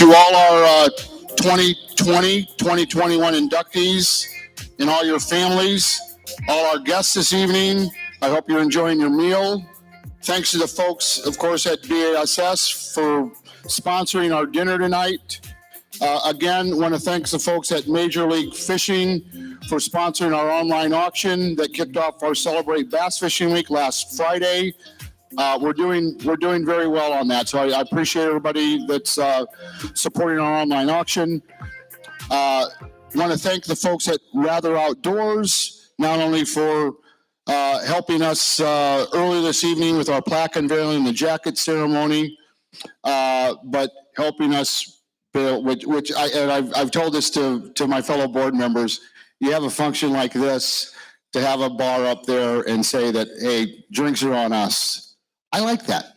To all our 2020, 2021 inductees and all your families, all our guests this evening, I hope you're enjoying your meal. Thanks to the folks, of course, at BASS for sponsoring our dinner tonight. Again, want to thank the folks at Major League Fishing for sponsoring our online auction that kicked off our Celebrate Bass Fishing Week last Friday. We're doing very well on that, so I appreciate everybody that's supporting our online auction. Want to thank the folks at Rather Outdoors, not only for helping us early this evening with our plaque unveiling and the jacket ceremony, but helping us build, which I've told this to my fellow board members. You have a function like this to have a bar up there and say that, hey, drinks are on us. I like that.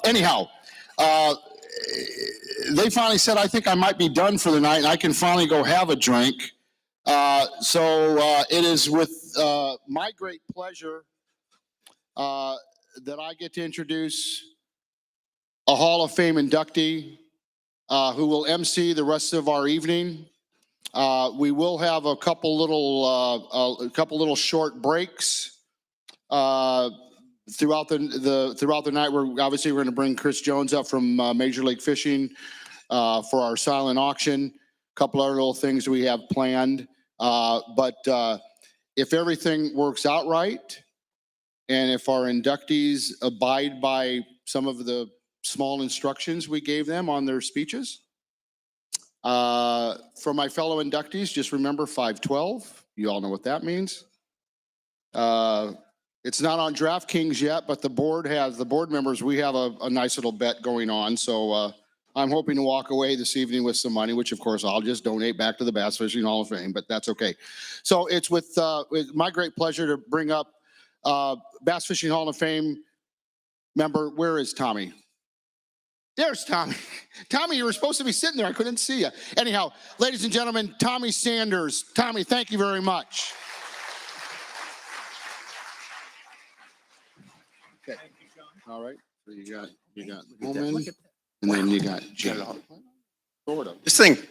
Anyhow, they finally said, I think I might be done for the night and I can finally go have a drink. So it is with my great pleasure that I get to introduce a Hall of Fame inductee who will MC the rest of our evening. We will have a couple little short breaks throughout the night. We're going to bring Chris Jones up from Major League Fishing for our silent auction. A couple other little things we have planned. But if everything works out right, and if our inductees abide by some of the small instructions we gave them on their speeches, for my fellow inductees, just remember 512. You all know what that means. It's not on DraftKings yet, but the board members, we have a nice little bet going on. So I'm hoping to walk away this evening with some money, which of course I'll just donate back to the Bass Fishing Hall of Fame, but that's okay. So it's with my great pleasure to bring up Bass Fishing Hall of Fame member. Where is Tommy? There's Tommy. Tommy, you were supposed to be sitting there. I couldn't see you. Anyhow, ladies and gentlemen, Tommy Sanders. Tommy, thank you very much. Okay. Thank you, John. All right. So you got Bowman, and then you got Jim.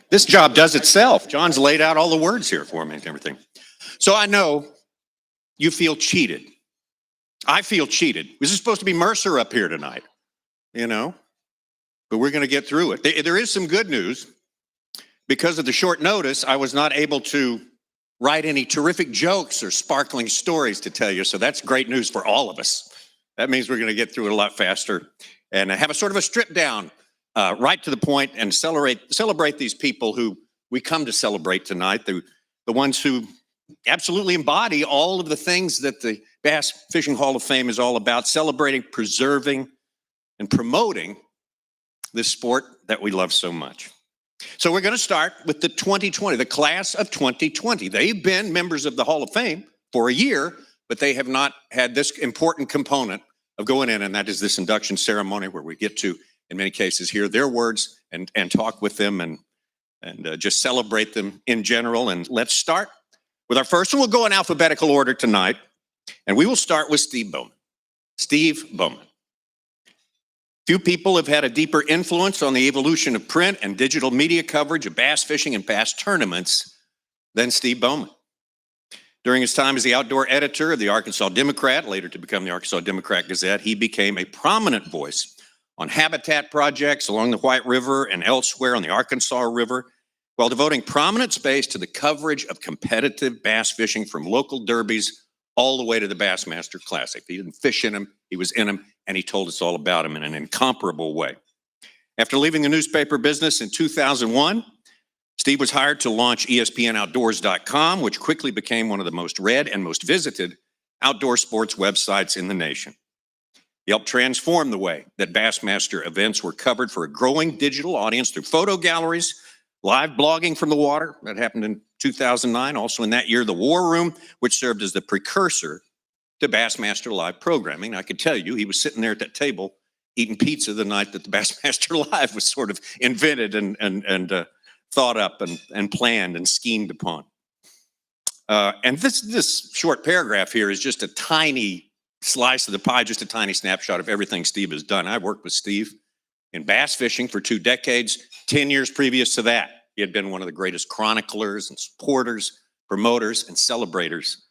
This job does itself. John's laid out all the words here for me and everything. So I know you feel cheated. I feel cheated. This is supposed to be Mercer up here tonight, you know, but we're going to get through it. There is some good news. Because of the short notice, I was not able to write any terrific jokes or sparkling stories to tell you. So that's great news for all of us. That means we're going to get through it a lot faster and have a sort of a strip down, right to the point, and celebrate these people who we come to celebrate tonight. The ones who absolutely embody all of the things that the Bass Fishing Hall of Fame is all about, celebrating, preserving, and promoting this sport that we love so much. So we're going to start with the 2020, the class of 2020. They've been members of the Hall of Fame for a year, but they have not had this important component of going in, and that is this induction ceremony where we get to, in many cases, hear their words and talk with them and just celebrate them in general. And let's start with our first one. We'll go in alphabetical order tonight, and we will start with Steve Bowman. Steve Bowman. Few people have had a deeper influence on the evolution of print and digital media coverage of bass fishing and bass tournaments than Steve Bowman. During his time as the outdoor editor of the Arkansas Democrat, later to become the Arkansas Democrat Gazette, he became a prominent voice on habitat projects along the White River and elsewhere on the Arkansas River, while devoting prominent space to the coverage of competitive bass fishing from local derbies all the way to the Bassmaster Classic. He didn't fish in them, he was in them, and he told us all about them in an incomparable way. After leaving the newspaper business in 2001, Steve was hired to launch ESPNOutdoors.com, which quickly became one of the most read and most visited outdoor sports websites in the nation. He helped transform the way that Bassmaster events were covered for a growing digital audience through photo galleries, live blogging from the water. That happened in 2009. Also in that year, the War Room, which served as the precursor to Bassmaster Live programming. I could tell you, he was sitting there at that table eating pizza the night that the Bassmaster Live was sort of invented and thought up and planned and schemed upon. And this short paragraph here is just a tiny slice of the pie, just a tiny snapshot of everything Steve has done. I've worked with Steve in bass fishing for 2 decades. 10 years previous to that, he had been one of the greatest chroniclers and supporters, promoters, and celebrators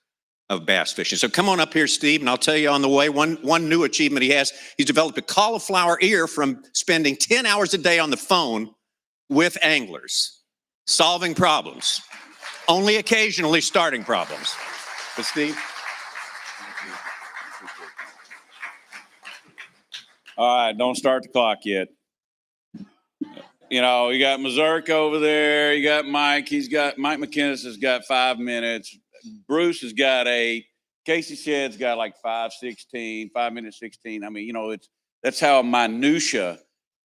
of bass fishing. So come on up here, Steve, and I'll tell you on the way, one new achievement he has. He's developed a cauliflower ear from spending 10 hours a day on the phone with anglers, solving problems, only occasionally starting problems. But Steve? All right, don't start the clock yet. You know, you got Mazurka over there. You got Mike. Mike McInnes has got 5 minutes. Bruce has got 8. Casey Shedd's got like 5:16, 5 minutes 16. I mean, you know, that's how minutia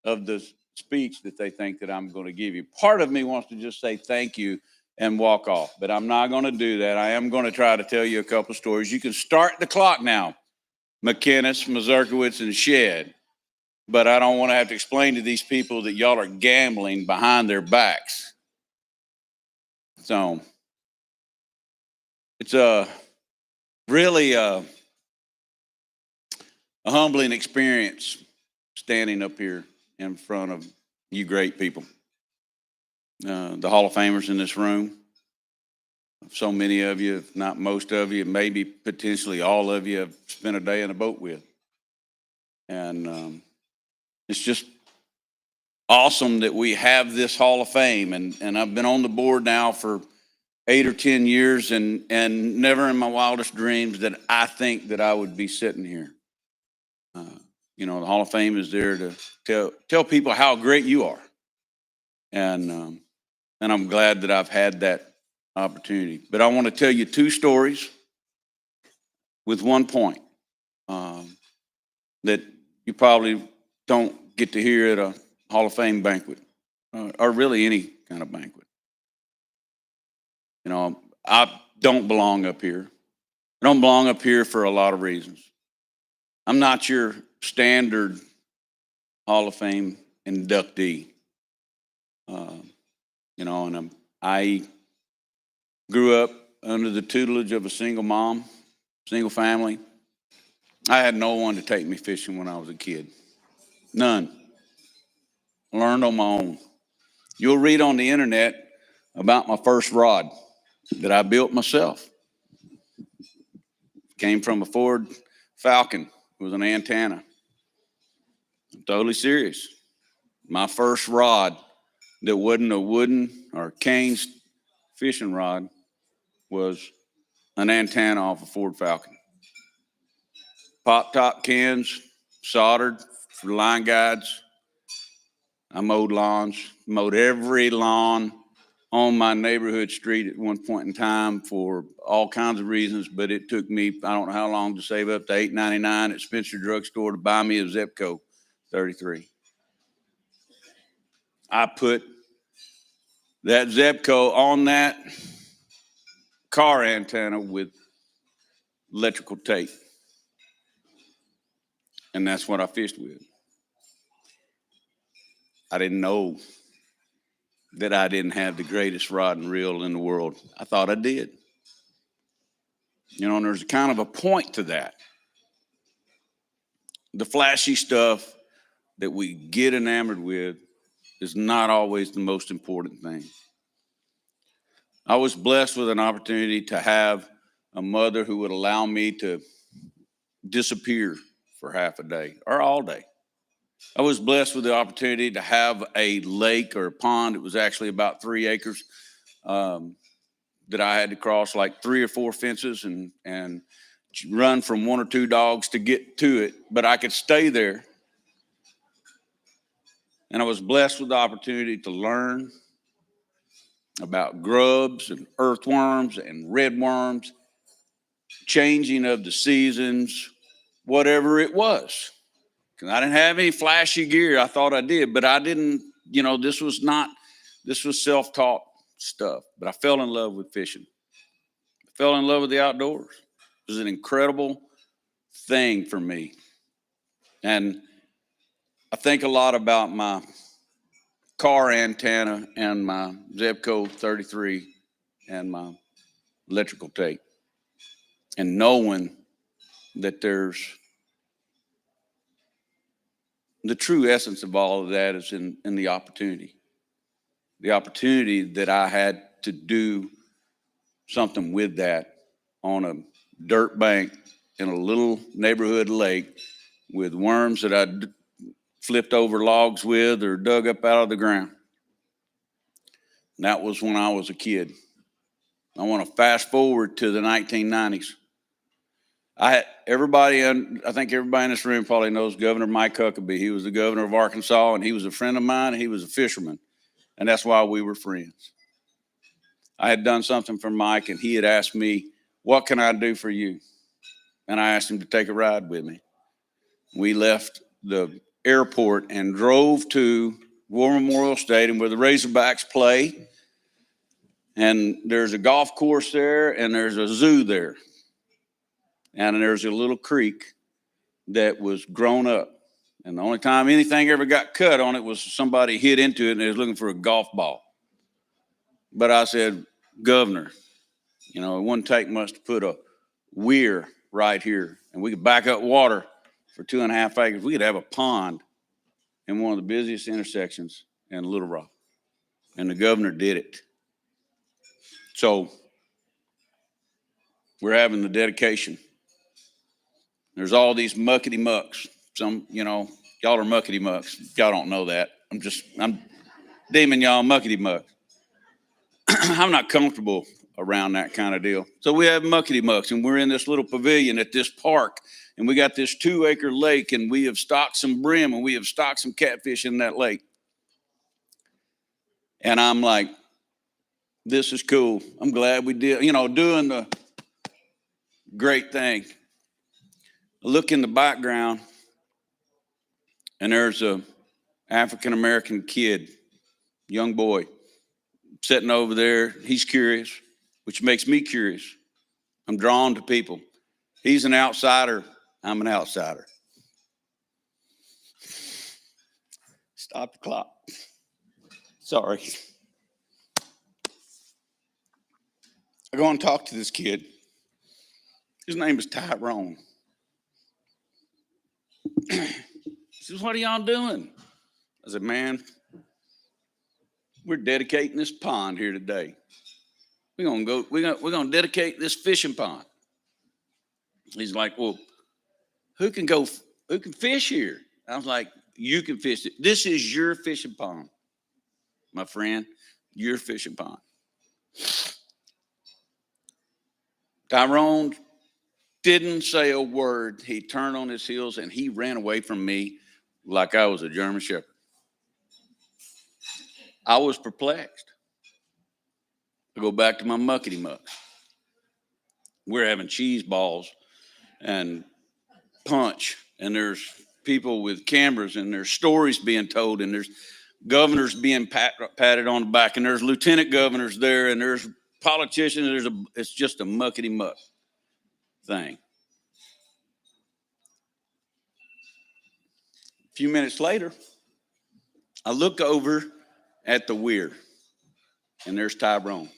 of the speech that they think that I'm going to give you. Part of me wants to just say thank you and walk off, but I'm not going to do that. I am going to try to tell you a couple stories. You can start the clock now, McInnes, Mazurkowitz, and Shedd. But I don't want to have to explain to these people that y'all are gambling behind their backs. So it's really a humbling experience standing up here in front of you great people. The Hall of Famers in this room. So many of you, if not most of you, maybe potentially all of you have spent a day in a boat with. And it's just awesome that we have this Hall of Fame. And I've been on the board now for 8 or 10 years and never in my wildest dreams that I think that I would be sitting here. You know, the Hall of Fame is there to tell people how great you are. And I'm glad that I've had that opportunity. But I want to tell you 2 stories with one point that you probably don't get to hear at a Hall of Fame banquet or really any kind of banquet. You know, I don't belong up here. I don't belong up here for a lot of reasons. I'm not your standard Hall of Fame inductee. You know, and I grew up under the tutelage of a single mom, single family. I had no one to take me fishing when I was a kid. None. I learned on my own. You'll read on the internet about my first rod that I built myself. Came from a Ford Falcon with an antenna. I'm totally serious. My first rod that wasn't a wooden or Cane's fishing rod was an antenna off a Ford Falcon. Pop top cans, soldered for line guides. I mowed lawns, mowed every lawn on my neighborhood street at one point in time for all kinds of reasons, but it took me, I don't know how long, to save up to $8.99 at Spencer Drugstore to buy me a Zepco 33. I put that Zebco on that car antenna with electrical tape. And that's what I fished with. I didn't know that I didn't have the greatest rod and reel in the world. I thought I did. You know, and there's kind of a point to that. The flashy stuff that we get enamored with is not always the most important thing. I was blessed with an opportunity to have a mother who would allow me to disappear for half a day or all day. I was blessed with the opportunity to have a lake or a pond. It was actually about 3 acres that I had to cross like 3 or 4 fences and run from 1 or 2 dogs to get to it, but I could stay there. And I was blessed with the opportunity to learn about grubs and earthworms and redworms, changing of the seasons, whatever it was. Because I didn't have any flashy gear. I thought I did, but I didn't, you know, this was self-taught stuff. But I fell in love with fishing. I fell in love with the outdoors. It was an incredible thing for me. And I think a lot about my car antenna and my Zebco 33 and my electrical tape. And knowing that there's the true essence of all of that is in the opportunity. The opportunity that I had to do something with that on a dirt bank in a little neighborhood lake with worms that I flipped over logs with or dug up out of the ground. And that was when I was a kid. I want to fast forward to the 1990s. I think everybody in this room probably knows Governor Mike Huckabee. He was the governor of Arkansas, and he was a friend of mine, and he was a fisherman. And that's why we were friends. I had done something for Mike, and he had asked me, what can I do for you? And I asked him to take a ride with me. We left the airport and drove to War Memorial Stadium where the Razorbacks play. And there's a golf course there, and there's a zoo there. And there's a little creek that was grown up. And the only time anything ever got cut on it was somebody hit into it and they was looking for a golf ball. But I said, Governor, you know, it wouldn't take much to put a weir right here. And we could back up water for 2.5 acres. We could have a pond in one of the busiest intersections in Little Rock. And the governor did it. So we're having the dedication. There's all these muckety mucks. Some, you know, y'all are muckety mucks. Y'all don't know that. I'm deeming y'all muckety mucks. I'm not comfortable around that kind of deal. So we have muckety mucks, and we're in this little pavilion at this park, and we got this 2-acre lake, and we have stocked some brim, and we have stocked some catfish in that lake. And I'm like, this is cool. I'm glad we did, you know, doing the great thing. Look in the background, and there's a African-American kid, young boy, sitting over there. He's curious, which makes me curious. I'm drawn to people. He's an outsider. I'm an outsider. Stop the clock. Sorry. I go and talk to this kid. His name is Tyrone. He says, what are y'all doing? I said, man, we're dedicating this pond here today. We're gonna dedicate this fishing pond. He's like, well, who can fish here? I was like, you can fish it. This is your fishing pond, my friend, your fishing pond. Tyrone didn't say a word. He turned on his heels and he ran away from me like I was a German Shepherd. I was perplexed. I go back to my muckety mucks. We're having cheese balls and punch, and there's people with cameras, and there's stories being told, and there's governors being patted on the back, and there's lieutenant governors there, and there's politicians. It's just a muckety muck thing. A few minutes later, I look over at the weir, and there's Tyrone.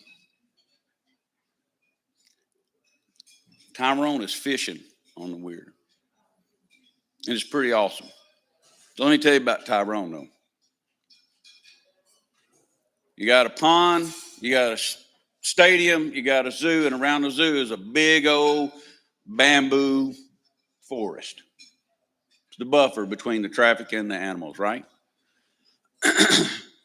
Tyrone is fishing on the weir, and it's pretty awesome. So let me tell you about Tyrone, though. You got a pond, you got a stadium, you got a zoo, and around the zoo is a big old bamboo forest. It's the buffer between the traffic and the animals, right?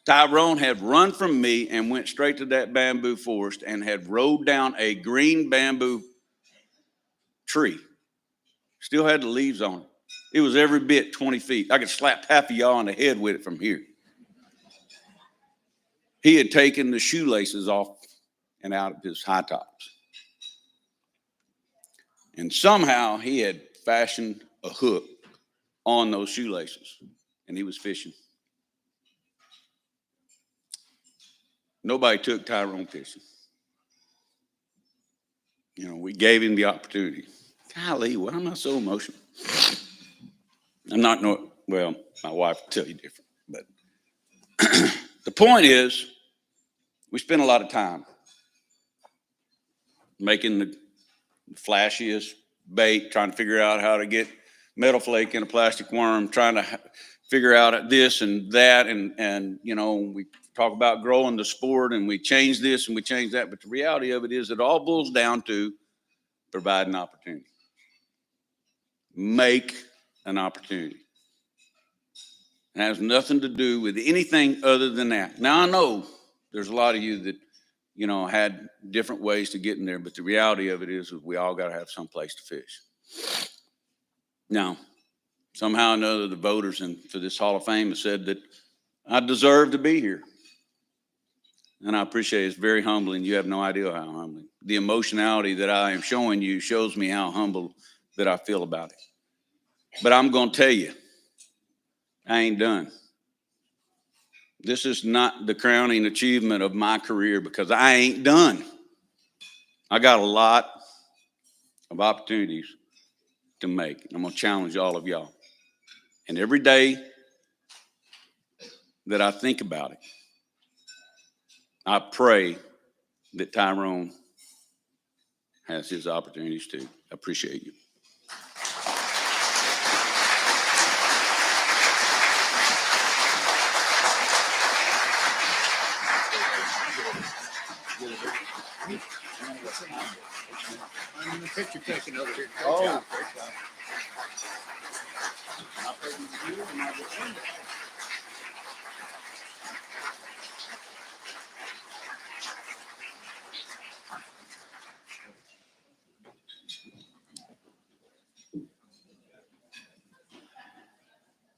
Tyrone had run from me and went straight to that bamboo forest and had rode down a green bamboo tree. Still had the leaves on it. It was every bit 20 feet. I could slap half of y'all on the head with it from here. He had taken the shoelaces off and out of his high tops. And somehow he had fashioned a hook on those shoelaces, and he was fishing. Nobody took Tyrone fishing. You know, we gave him the opportunity. Golly, why am I so emotional? I'm not, well, my wife will tell you different, but the point is, we spent a lot of time making the flashiest bait, trying to figure out how to get metal flake in a plastic worm, trying to figure out this and that, and you know, we talk about growing the sport, and we change this and we change that, but the reality of it is it all boils down to provide an opportunity. Make an opportunity. It has nothing to do with anything other than that. Now, I know there's a lot of you that, you know, had different ways to get in there, but the reality of it is we all got to have some place to fish. Now, somehow or another, the voters for this Hall of Fame have said that I deserve to be here. And I appreciate it. It's very humbling. You have no idea how humbling. The emotionality that I am showing you shows me how humble that I feel about it. But I'm going to tell you, I ain't done. This is not the crowning achievement of my career because I ain't done. I got a lot of opportunities to make. I'm going to challenge all of y'all. And every day that I think about it, I pray that Tyrone has his opportunities too. I appreciate you. I'm the picture taking over here. Oh.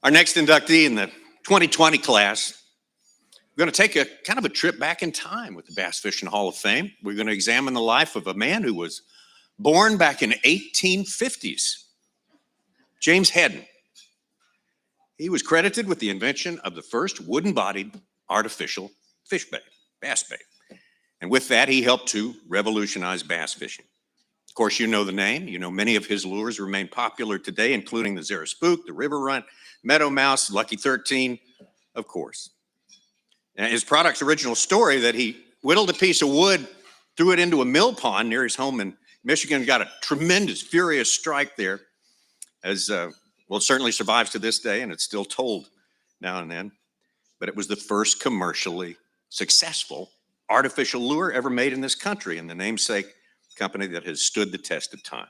Our next inductee in the 2020 class, we're going to take a kind of a trip back in time with the Bass Fishing Hall of Fame. We're going to examine the life of a man who was born back in the 1850s, James Hedden. He was credited with the invention of the first wooden-bodied artificial fish bait, bass bait. And with that, he helped to revolutionize bass fishing. Of course, you know the name. You know many of his lures remain popular today, including the Zara Spook, the River Runt, Meadow Mouse, Lucky 13, of course. And his product's original story that he whittled a piece of wood, threw it into a mill pond near his home in Michigan, got a tremendous, furious strike there, as well, it certainly survives to this day, and it's still told now and then. But it was the first commercially successful artificial lure ever made in this country, and the namesake company that has stood the test of time.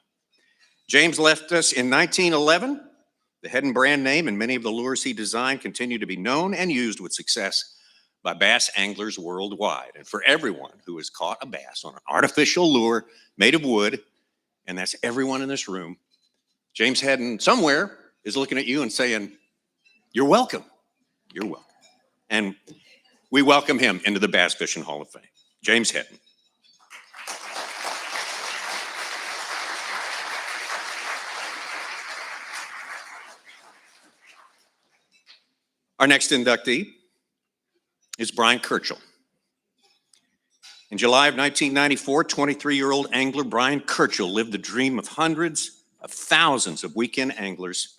James left us in 1911. The Hedden brand name and many of the lures he designed continue to be known and used with success by bass anglers worldwide. And for everyone who has caught a bass on an artificial lure made of wood, and that's everyone in this room, James Hedden somewhere is looking at you and saying, you're welcome. You're welcome. And we welcome him into the Bass Fishing Hall of Fame. James Hedden. Our next inductee is Brian Kerchel. In July of 1994, 23-year-old angler Brian Kerchel lived the dream of hundreds of thousands of weekend anglers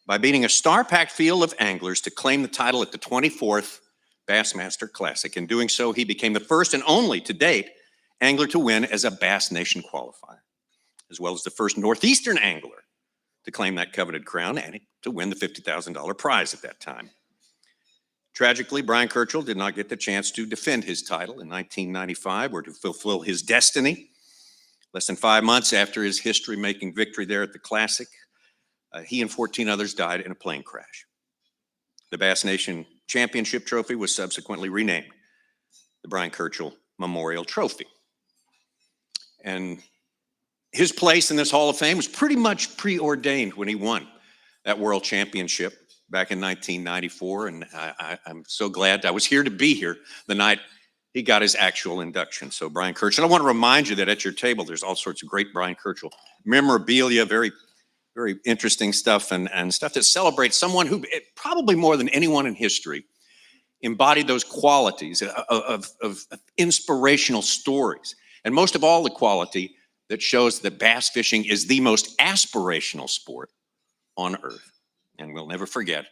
by beating a star-packed field of anglers to claim the title at the 24th Bassmaster Classic. In doing so, he became the first and only to date angler to win as a Bass Nation qualifier, as well as the first Northeastern angler to claim that coveted crown and to win the $50,000 prize at that time. Tragically, Brian Kerchel did not get the chance to defend his title in 1995 or to fulfill his destiny. Less than 5 months after his history-making victory there at the Classic, he and 14 others died in a plane crash. The Bass Nation Championship Trophy was subsequently renamed the Brian Kerchel Memorial Trophy. And his place in this Hall of Fame was pretty much preordained when he won that World Championship back in 1994. And I'm so glad I was here to be here the night he got his actual induction. So Brian Kerchel, I want to remind you that at your table, there's all sorts of great Brian Kerchel memorabilia, very, very interesting stuff and stuff that celebrates someone who probably more than anyone in history embodied those qualities of inspirational stories. And most of all, the quality that shows that bass fishing is the most aspirational sport on earth. And we'll never forget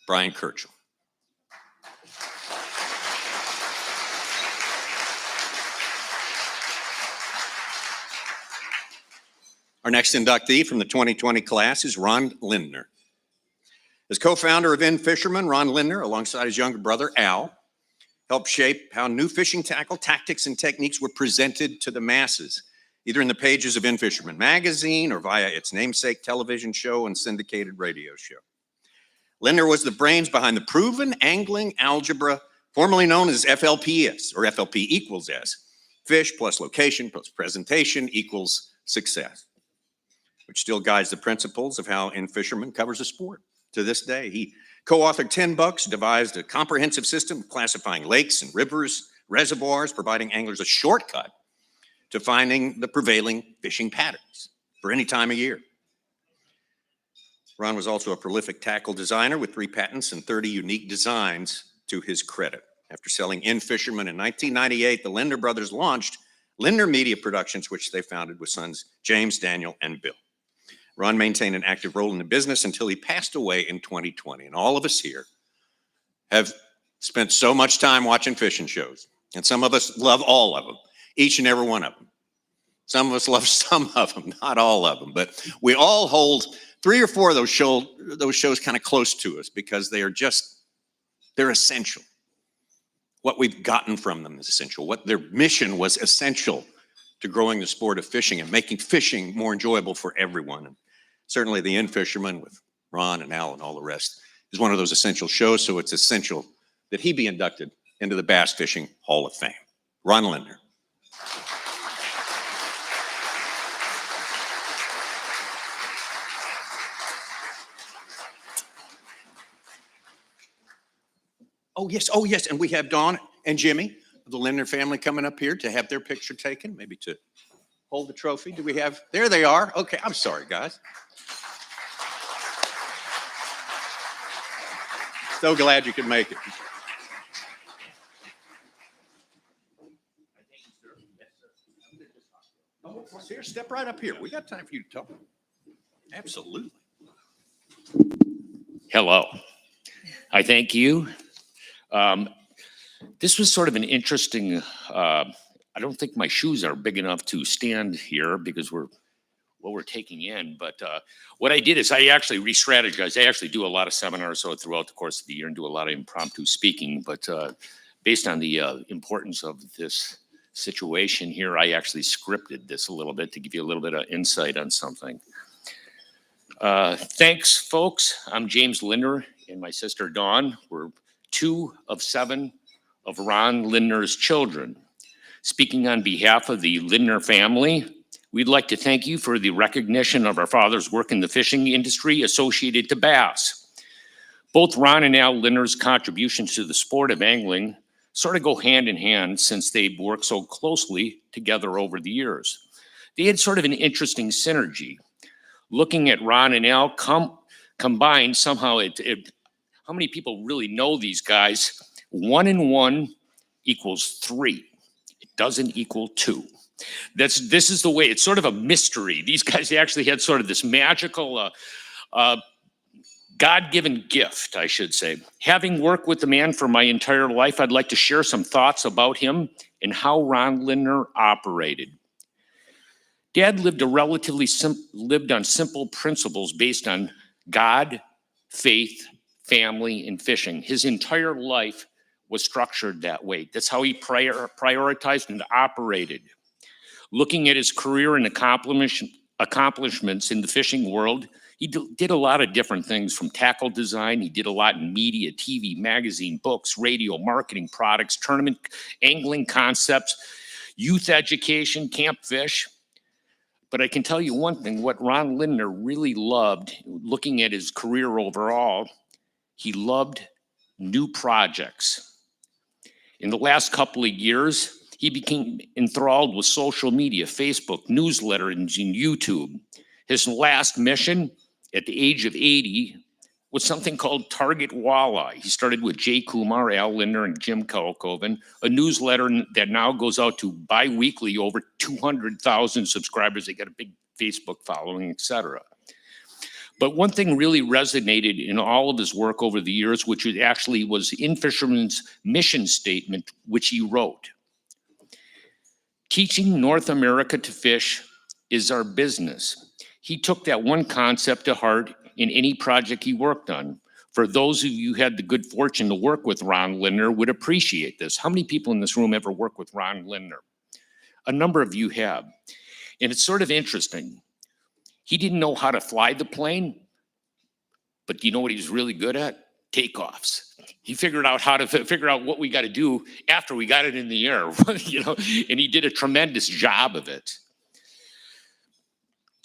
Brian Kerchel. Our next inductee from the 2020 class is Ron Lindner. As co-founder of In Fisherman, Ron Lindner, alongside his younger brother, Al, helped shape how new fishing tackle tactics and techniques were presented to the masses, either in the pages of In Fisherman magazine or via its namesake television show and syndicated radio show. Lindner was the brains behind the proven angling algebra, formerly known as FLPS, or FLP equals S, fish plus location plus presentation equals success, which still guides the principles of how In Fisherman covers the sport. To this day, he co-authored 10 books, devised a comprehensive system of classifying lakes and rivers, reservoirs, providing anglers a shortcut to finding the prevailing fishing patterns for any time of year. Ron was also a prolific tackle designer with 3 patents and 30 unique designs to his credit. After selling In Fisherman in 1998, the Lindner brothers launched Lindner Media Productions, which they founded with sons James, Daniel, and Bill. Ron maintained an active role in the business until he passed away in 2020. And all of us here have spent so much time watching fishing shows. And some of us love all of them, each and every one of them. Some of us love some of them, not all of them. But we all hold 3 or 4 of those shows kind of close to us because they're essential. What we've gotten from them is essential. What their mission was essential to growing the sport of fishing and making fishing more enjoyable for everyone. And certainly the In Fisherman with Ron and Al and all the rest is one of those essential shows, so it's essential that he be inducted into the Bass Fishing Hall of Fame. Ron Lindner. Oh yes, and we have Dawn and Jimmy of the Lindner family coming up here to have their picture taken, maybe to hold the trophy. Do we have, there they are. Okay, I'm sorry, guys. So glad you could make it. Oh, here, step right up here. We got time for you to talk. Absolutely. Hello. I thank you. This was sort of an interesting, I don't think my shoes are big enough to stand here because we're taking in. But what I did is I actually re-strategized. I actually do a lot of seminars throughout the course of the year and do a lot of impromptu speaking. But based on the importance of this situation here, I actually scripted this a little bit to give you a little bit of insight on something. Thanks, folks. I'm James Linder and my sister Dawn. We're 2 of 7 of Ron Lindner's children. Speaking on behalf of the Lindner family, we'd like to thank you for the recognition of our father's work in the fishing industry associated to bass. Both Ron and Al Lindner's contributions to the sport of angling sort of go hand in hand since they've worked so closely together over the years. They had sort of an interesting synergy. Looking at Ron and Al combined, somehow how many people really know these guys? 1 and 1 equals 3. It doesn't equal 2. This is the way. It's sort of a mystery. These guys actually had sort of this magical God-given gift, I should say. Having worked with the man for my entire life, I'd like to share some thoughts about him and how Ron Lindner operated. Dad lived lived on simple principles based on God, faith, family, and fishing. His entire life was structured that way. That's how he prioritized and operated. Looking at his career and accomplishments in the fishing world, he did a lot of different things, from tackle design. He did a lot in media, TV, magazine, books, radio, marketing, products, tournament angling concepts, youth education, camp fish. But I can tell you one thing, what Ron Lindner really loved, looking at his career overall, he loved new projects. In the last couple of years, he became enthralled with social media, Facebook, newsletter, and YouTube. His last mission at the age of 80 was something called Target Walleye. He started with Jay Kumar, Al Lindner, and Jim Kalkoven, a newsletter that now goes out to bi-weekly over 200,000 subscribers. They got a big Facebook following, etc. But one thing really resonated in all of his work over the years, which actually was in Fisherman's mission statement, which he wrote. Teaching North America to fish is our business. He took that one concept to heart in any project he worked on. For those of you who had the good fortune to work with Ron Lindner would appreciate this. How many people in this room ever worked with Ron Lindner? A number of you have. And it's sort of interesting. He didn't know how to fly the plane, but do you know what he was really good at? Takeoffs. He figured out how to figure out what we got to do after we got it in the air, and he did a tremendous job of it.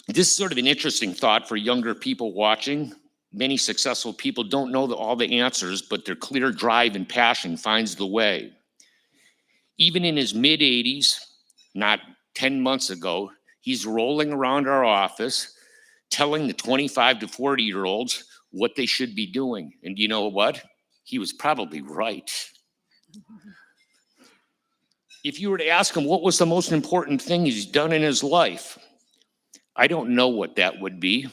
This is sort of an interesting thought for younger people watching. Many successful people don't know all the answers, but their clear drive and passion finds the way. Even in his mid-80s, not 10 months ago, he's rolling around our office telling the 25 to 40-year-olds what they should be doing. And you know what? He was probably right. If you were to ask him what was the most important thing he's done in his life, I don't know what that would be,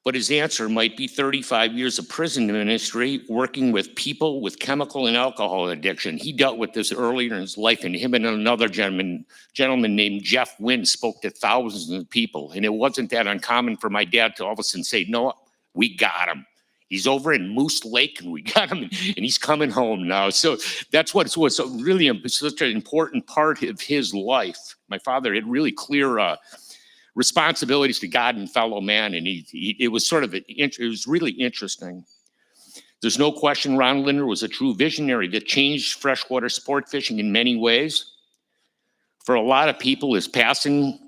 but his answer might be 35 years of prison ministry working with people with chemical and alcohol addiction. He dealt with this earlier in his life, and him and another gentleman named Jeff Wynn spoke to thousands of people. And it wasn't that uncommon for my dad to all of a sudden say, no, we got him. He's over in Moose Lake, and we got him, and he's coming home now. So that's what was really such an important part of his life. My father had really clear responsibilities to God and fellow man, and it was really interesting. There's no question Ron Lindner was a true visionary that changed freshwater sport fishing in many ways. For a lot of people, his passing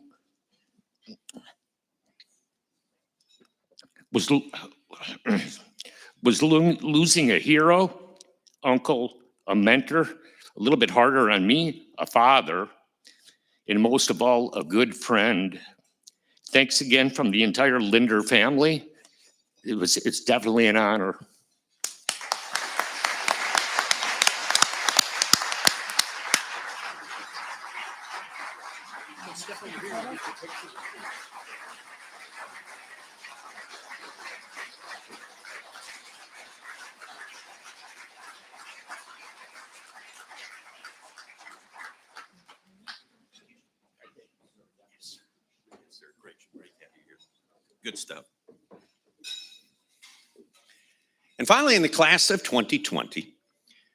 was losing a hero, uncle, a mentor, a little bit harder on me, a father, and most of all, a good friend. Thanks again from the entire Linder family. It's definitely an honor. Good stuff. And finally, in the class of 2020,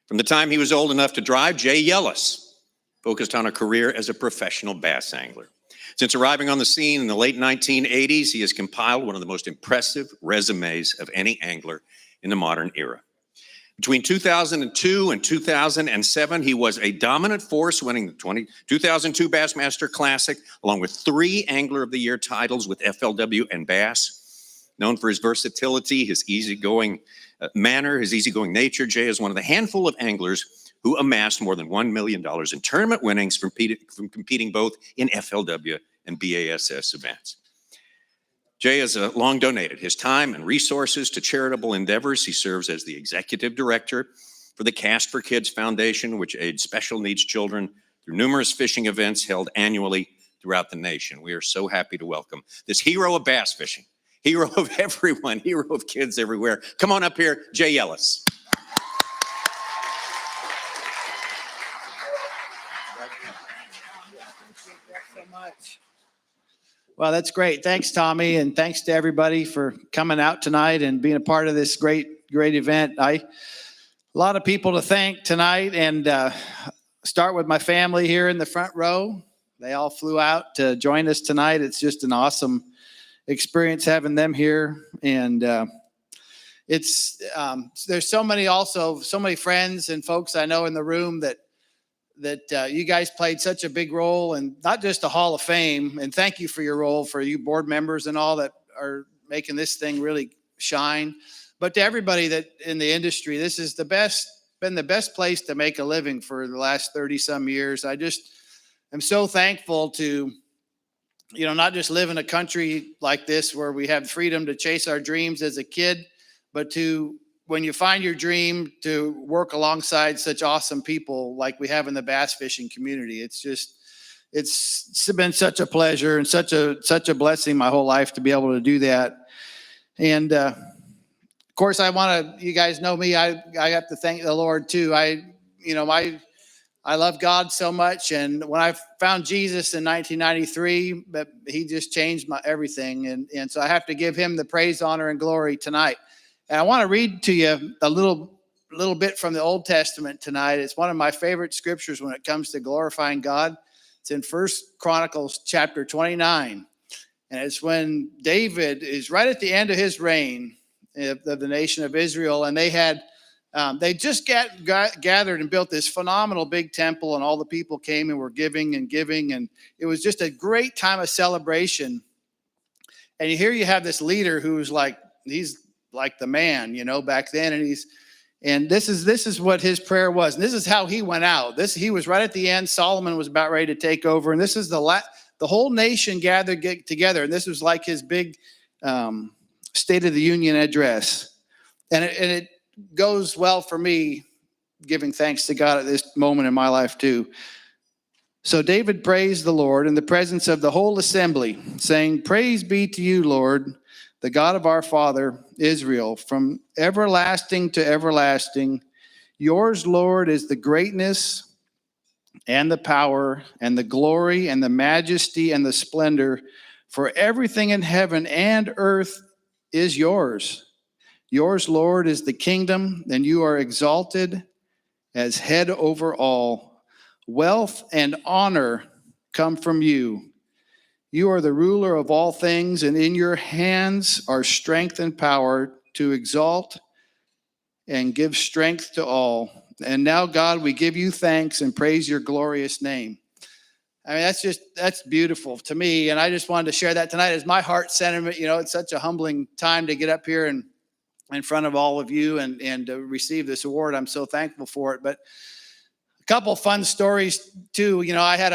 from the time he was old enough to drive, Jay Ellis focused on a career as a professional bass angler. Since arriving on the scene in the late 1980s, he has compiled one of the most impressive resumes of any angler in the modern era. Between 2002 and 2007, he was a dominant force, winning the 2002 Bassmaster Classic, along with 3 Angler of the Year titles with FLW and Bass. Known for his versatility, his easygoing manner, his easygoing nature, Jay is one of the handful of anglers who amassed more than $1 million in tournament winnings from competing both in FLW and BASS events. Jay has long donated his time and resources to charitable endeavors. He serves as the executive director for the Cast for Kids Foundation, which aids special needs children through numerous fishing events held annually throughout the nation. We are so happy to welcome this hero of bass fishing, hero of everyone, hero of kids everywhere. Come on up here, Jay Ellis. Well, that's great. Thanks, Tommy, and thanks to everybody for coming out tonight and being a part of this great event. A lot of people to thank tonight, and start with my family here in the front row. They all flew out to join us tonight. It's just an awesome experience having them here, and it's there's so many friends and folks I know in the room that you guys played such a big role, and not just the Hall of Fame. And thank you for your role, for you board members and all that are making this thing really shine. But to everybody that in the industry, this is been the best place to make a living for the last 30 some years. I just am so thankful to, not just live in a country like this where we have freedom to chase our dreams as a kid, but to, when you find your dream, to work alongside such awesome people like we have in the bass fishing community. It's been such a pleasure and such a blessing my whole life to be able to do that. And of course, you guys know me. I have to thank the Lord too. I love God so much. And when I found Jesus in 1993, but he just changed my everything. And so I have to give him the praise, honor, and glory tonight. And I want to read to you a little bit from the Old Testament tonight. It's one of my favorite scriptures when it comes to glorifying God. It's in Chronicles chapter 29. And it's when David is right at the end of his reign of the nation of Israel. And they just gathered and built this phenomenal big temple, and all the people came and were giving. And it was just a great time of celebration. And here you have this leader who's he's like the man, back then. And this is what his prayer was. And this is how he went out. He was right at the end. Solomon was about ready to take over. And this is the whole nation gathered together. And this was like his big State of the Union address. And it goes well for me, giving thanks to God at this moment in my life too. So David praised the Lord in the presence of the whole assembly, saying, "Praise be to you, Lord, the God of our father Israel, from everlasting to everlasting. Yours, Lord, is the greatness and the power and the glory and the majesty and the splendor, for everything in heaven and earth is yours. Yours, Lord, is the kingdom, and you are exalted as head over all. Wealth and honor come from you. You are the ruler of all things, and in your hands are strength and power to exalt and give strength to all. And now, God, we give you thanks and praise your glorious name." I mean, that's beautiful to me. And I just wanted to share that tonight as my heart sentiment. It's such a humbling time to get up here and in front of all of you and to receive this award. I'm so thankful for it. But a couple fun stories too. I had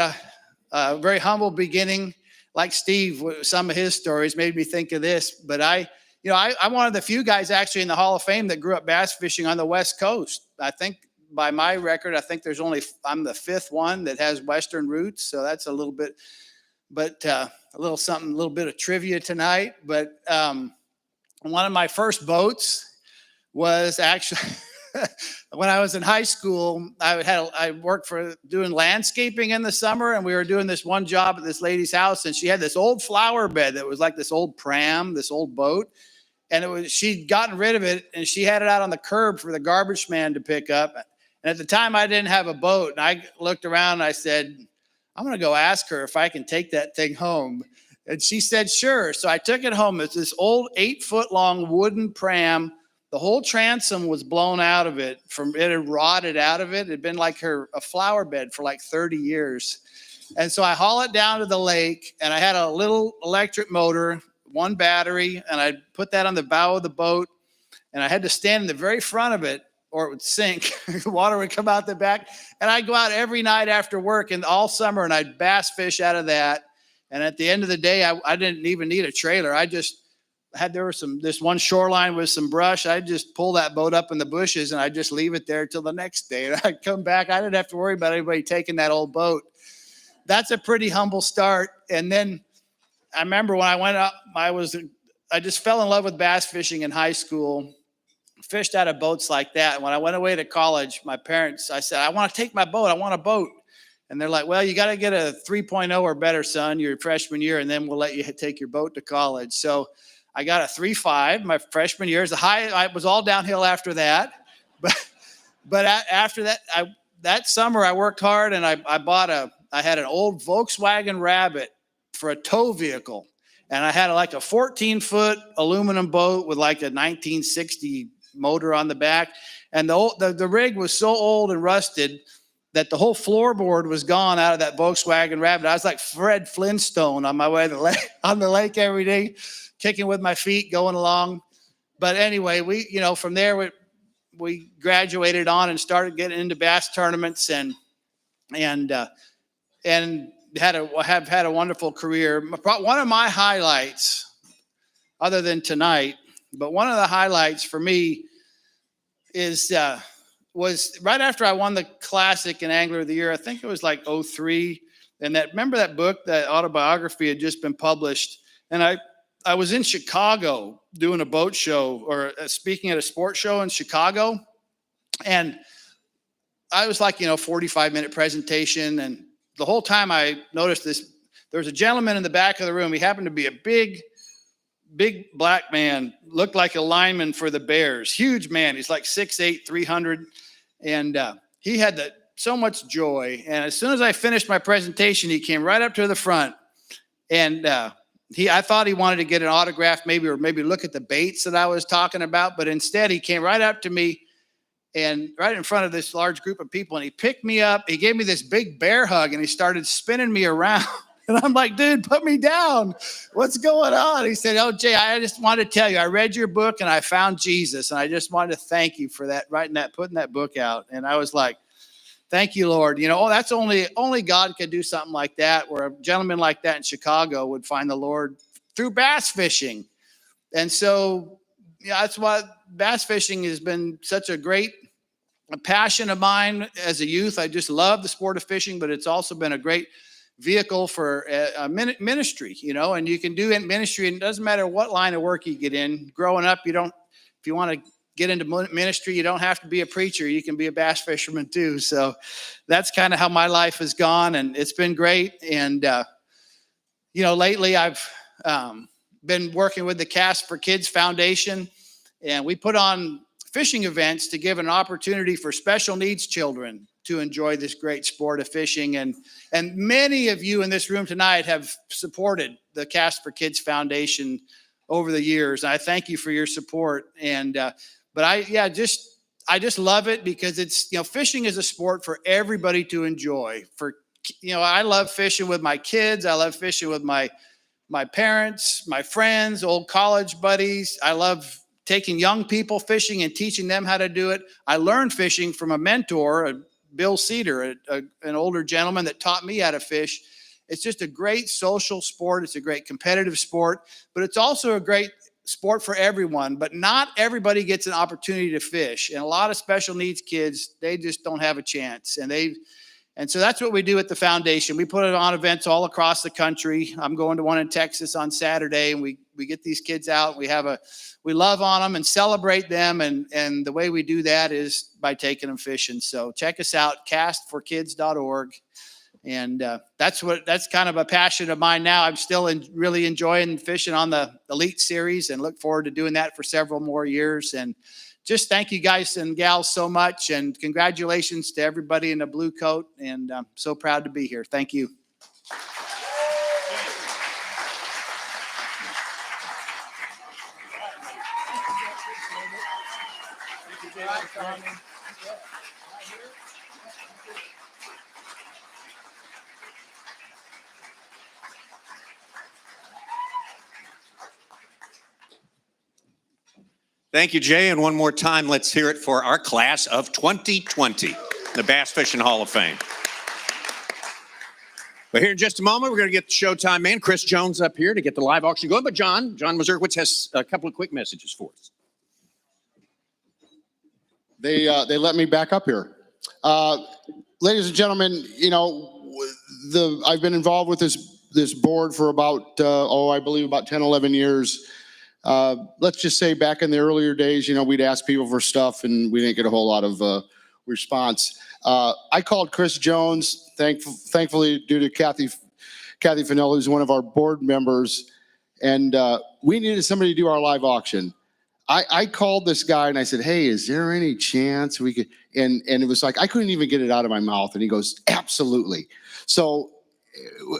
a very humble beginning. Like Steve, some of his stories made me think of this. But I'm one of the few guys actually in the Hall of Fame that grew up bass fishing on the West Coast. I think by my record, I'm the fifth one that has Western roots. So that's a little bit, but a little bit of trivia tonight. But one of my first boats was actually when I was in high school. I worked for doing landscaping in the summer, and we were doing this one job at this lady's house, and she had this old flower bed that was like this old pram, this old boat, and she'd gotten rid of it, and she had it out on the curb for the garbage man to pick up. And at the time, I didn't have a boat, and I looked around and I said, "I'm going to go ask her if I can take that thing home." And she said, "Sure." So I took it home. It's this old 8-foot long wooden pram. The whole transom was blown out of it. It had rotted out of it. It had been like a flower bed for like 30 years. And so I haul it down to the lake, and I had a little electric motor, one battery, and I put that on the bow of the boat, and I had to stand in the very front of it or it would sink. Water would come out the back. And I'd go out every night after work and all summer, and I'd bass fish out of that. And at the end of the day, I didn't even need a trailer. I just this one shoreline with some brush. I'd just pull that boat up in the bushes and I'd just leave it there till the next day. And I'd come back. I didn't have to worry about anybody taking that old boat. That's a pretty humble start. And then I remember when I went up, I just fell in love with bass fishing in high school, fished out of boats like that. When I went away to college, my parents, I said, I want to take my boat. I want a boat. And they're like, well, you got to get a 3.0 or better, son, your freshman year, and then we'll let you take your boat to college. So I got a 3.5 my freshman year. I was all downhill after that. But after that, that summer I worked hard and I had an old Volkswagen Rabbit for a tow vehicle. And I had like a 14-foot aluminum boat with like a 1960 motor on the back. And the rig was so old and rusted that the whole floorboard was gone out of that Volkswagen Rabbit. I was like Fred Flintstone on my way to on the lake every day, kicking with my feet, going along. But anyway, from there we graduated on and started getting into bass tournaments and have had a wonderful career. One of my highlights, other than tonight, but one of the highlights for me was right after I won the Classic and Angler of the Year. I think it was like 2003. And remember that book, that autobiography had just been published. And I was in Chicago doing a boat show or speaking at a sports show in Chicago. And I was like, 45-minute presentation. And the whole time I noticed there was a gentleman in the back of the room. He happened to be a big black man, looked like a lineman for the Bears. Huge man. He's like 6'8", 300. And he had so much joy. And as soon as I finished my presentation, he came right up to the front. And I thought he wanted to get an autograph maybe look at the baits that I was talking about. But instead, he came right up to me and right in front of this large group of people. And he picked me up. He gave me this big bear hug and he started spinning me around. And I'm like, dude, put me down. What's going on? He said, oh, Jay, I just wanted to tell you, I read your book and I found Jesus. And I just wanted to thank you for that, putting that book out. And I was like, thank you, Lord. That's only God could do something like that, where a gentleman like that in Chicago would find the Lord through bass fishing. And so, that's why bass fishing has been such a passion of mine as a youth. I just love the sport of fishing, but it's also been a great vehicle for a ministry, and you can do in ministry, and it doesn't matter what line of work you get in. Growing up, if you want to get into ministry, you don't have to be a preacher. You can be a bass fisherman too. So that's kind of how my life has gone, and it's been great. And lately I've been working with the Cast for Kids Foundation, and we put on fishing events to give an opportunity for special needs children to enjoy this great sport of fishing. And many of you in this room tonight have supported the Cast for Kids Foundation over the years. I thank you for your support. And, but I just love it because it's, fishing is a sport for everybody to enjoy. I love fishing with my kids. I love fishing with my parents, my friends, old college buddies. I love taking young people fishing and teaching them how to do it. I learned fishing from a mentor, Bill Cedar, an older gentleman that taught me how to fish. It's just a great social sport. It's a great competitive sport, but it's also a great sport for everyone. But not everybody gets an opportunity to fish. And a lot of special needs kids, they just don't have a chance. And so that's what we do at the foundation. We put it on events all across the country. I'm going to one in Texas on Saturday, and we get these kids out. We love on them and celebrate them. And the way we do that is by taking them fishing. So check us out, castforkids.org. And that's kind of a passion of mine now. I'm still really enjoying fishing on the Elite Series and look forward to doing that for several more years. And just thank you guys and gals so much. And congratulations to everybody in the blue coat. And I'm so proud to be here. Thank you. Thank you, Jay. And one more time, let's hear it for our class of 2020, the Bass Fishing Hall of Fame. But here in just a moment, we're going to get the Showtime man, Chris Jones, up here to get the live auction going. But John Mazurkowitz has a couple of quick messages for us. They let me back up here. Ladies and gentlemen, you know, I've been involved with this board for about, I believe about 10, 11 years. Let's just say back in the earlier days, you know, we'd ask people for stuff and we didn't get a whole lot of response. I called Chris Jones, thankfully due to Kathy Fennell, who's one of our board members, and we needed somebody to do our live auction. I called this guy and I said, hey, is there any chance we could, and it was like, I couldn't even get it out of my mouth. And he goes, absolutely. So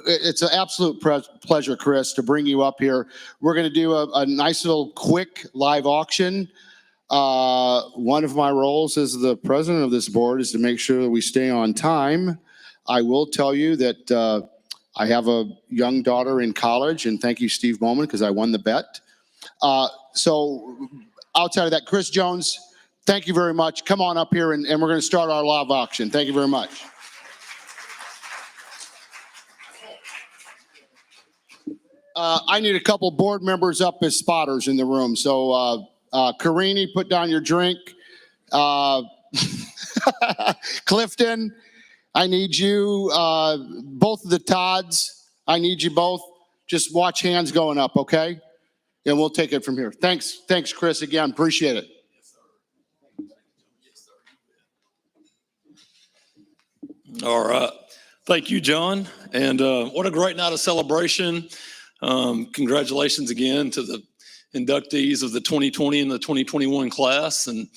it's an absolute pleasure, Chris, to bring you up here. We're going to do a nice little quick live auction. One of my roles as the president of this board is to make sure that we stay on time. I will tell you that I have a young daughter in college, and thank you, Steve Bowman, because I won the bet. So outside of that, Chris Jones, thank you very much. Come on up here, and we're going to start our live auction. Thank you very much. I need a couple board members up as spotters in the room. So Carini, put down your drink. Clifton, I need you. Both of the Todds, I need you both. Just watch hands going up, okay? And we'll take it from here. Thanks, Chris, again. Appreciate it. All right. Thank you, John. And what a great night of celebration. Congratulations again to the inductees of the 2020 and the 2021 class. And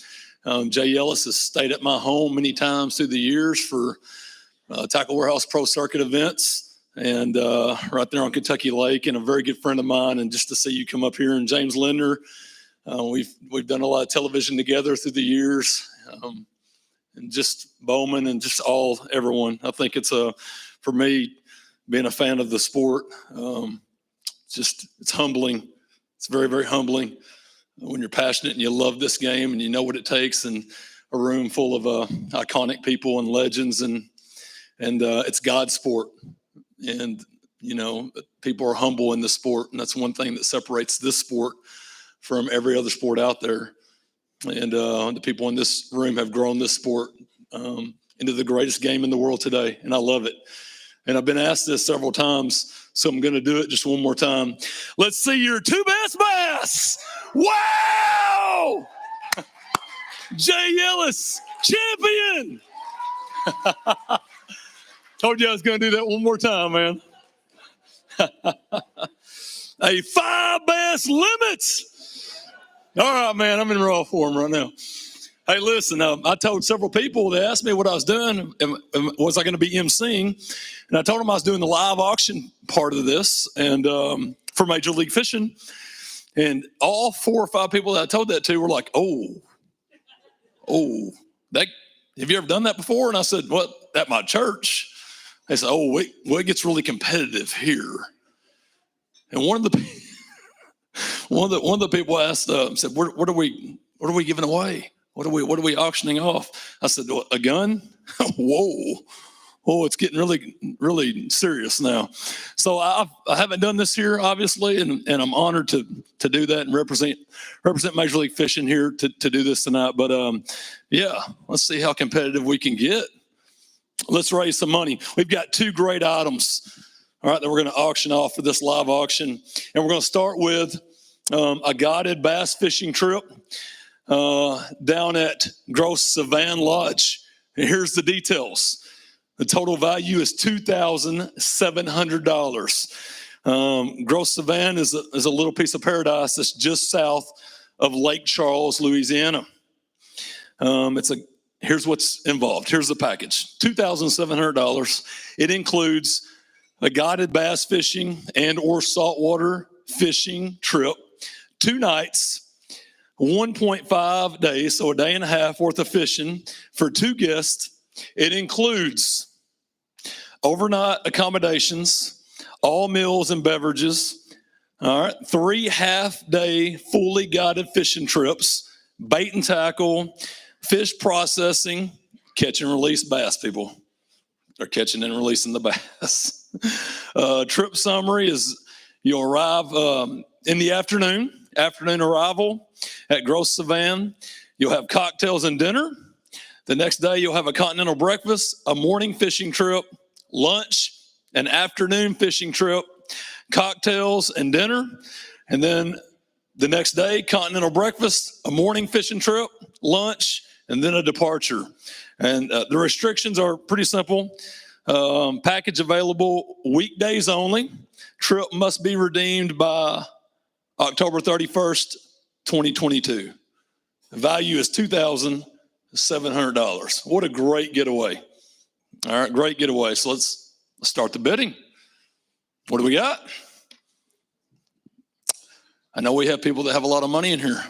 Jay Ellis has stayed at my home many times through the years for Tackle Warehouse Pro Circuit events. And right there on Kentucky Lake, and a very good friend of mine. And just to see you come up here, and James Lindner, we've done a lot of television together through the years, and just Bowman and just everyone. I think it's for me, being a fan of the sport, it's humbling. It's very, very humbling when you're passionate and you love this game and you know what it takes, and a room full of iconic people and legends, and it's God's sport. And, you know, people are humble in the sport, and that's one thing that separates this sport from every other sport out there. And the people in this room have grown this sport into the greatest game in the world today, and I love it. And I've been asked this several times, so I'm going to do it just one more time. Let's see your two best bass. Wow! Jay Ellis, champion. Told you I was going to do that one more time, man. A 5 bass limits. All right, man, I'm in raw form right now. Hey, listen, I told several people, they asked me what I was doing, was I going to be emceeing? And I told them I was doing the live auction part of this, and for Major League Fishing. And all 4 or 5 people that I told that to were like, have you ever done that before? And I said, what, at my church? They said, it gets really competitive here. And one of the people asked, said, what are we giving away? What are we auctioning off? I said, a gun? Whoa, it's getting really, really serious now. So I haven't done this here, obviously, and I'm honored to do that and represent Major League Fishing here to do this tonight. But yeah, let's see how competitive we can get. Let's raise some money. We've got 2 great items, all right, that we're going to auction off for this live auction. And we're going to start with a guided bass fishing trip down at Gross Savan Lodge. And here's the details. The total value is $2,700. Gross Savan is a little piece of paradise that's just south of Lake Charles, Louisiana. Here's what's involved. Here's the package. $2,700. It includes a guided bass fishing and or saltwater fishing trip, 2 nights, 1.5 days, so a day and a half worth of fishing for 2 guests. It includes overnight accommodations, all meals and beverages, all right, 3 half-day fully guided fishing trips, bait and tackle, fish processing, catch and release bass, people. They're catching and releasing the bass. Trip summary is you'll arrive in the afternoon arrival at Gross Savan. You'll have cocktails and dinner. The next day, you'll have a continental breakfast, a morning fishing trip, lunch, an afternoon fishing trip, cocktails and dinner. And then the next day, continental breakfast, a morning fishing trip, lunch, and then a departure. And the restrictions are pretty simple. Package available weekdays only. Trip must be redeemed by October 31st, 2022. The value is $2,700. What a great getaway. All right, great getaway. So let's start the bidding. What do we got? I know we have people that have a lot of money in here.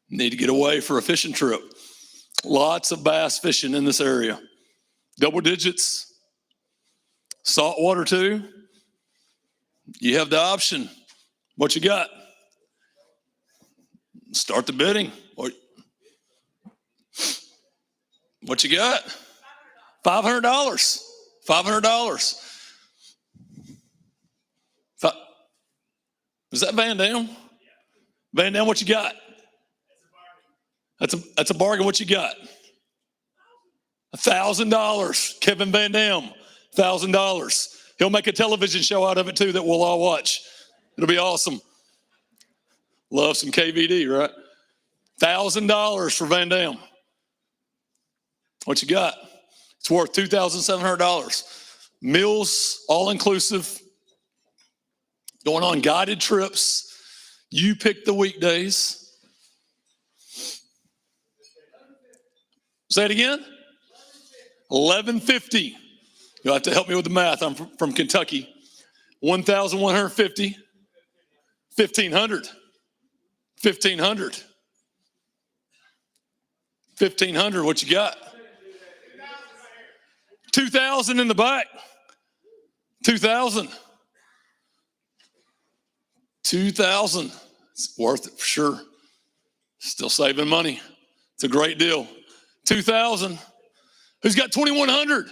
Need to get away for a fishing trip. Lots of bass fishing in this area. Double digits. Saltwater too. You have the option. What you got? Start the bidding. What you got? $500. $500. Is that Van Dam? Van Dam, what you got? That's a bargain. What you got? $1,000. Kevin Van Dam, $1,000. He'll make a television show out of it too that we'll all watch. It'll be awesome. Love some KVD, right? $1,000 for Van Dam. What you got? It's worth $2,700. Meals, all inclusive. Going on guided trips. You pick the weekdays. Say it again. $1,150. You'll have to help me with the math. I'm from Kentucky. 1,150. 1,500. 1,500. 1,500. What you got? 2,000 in the back. 2,000. 2,000. It's worth it for sure. Still saving money. It's a great deal. 2,000. Who's got 2,100?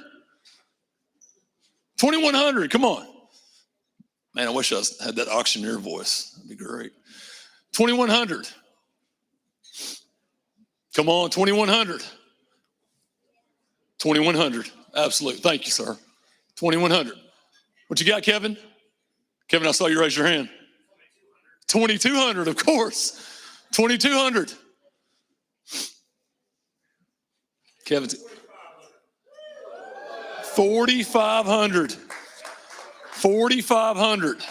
2,100. Come on. Man, I wish I had that auctioneer voice. That'd be great. 2,100. Come on, 2,100. 2,100. Absolutely. Thank you, sir. 2,100. What you got, Kevin? Kevin, I saw you raise your hand. 2,200, of course. 2,200. Kevin. 4,500. 4,500.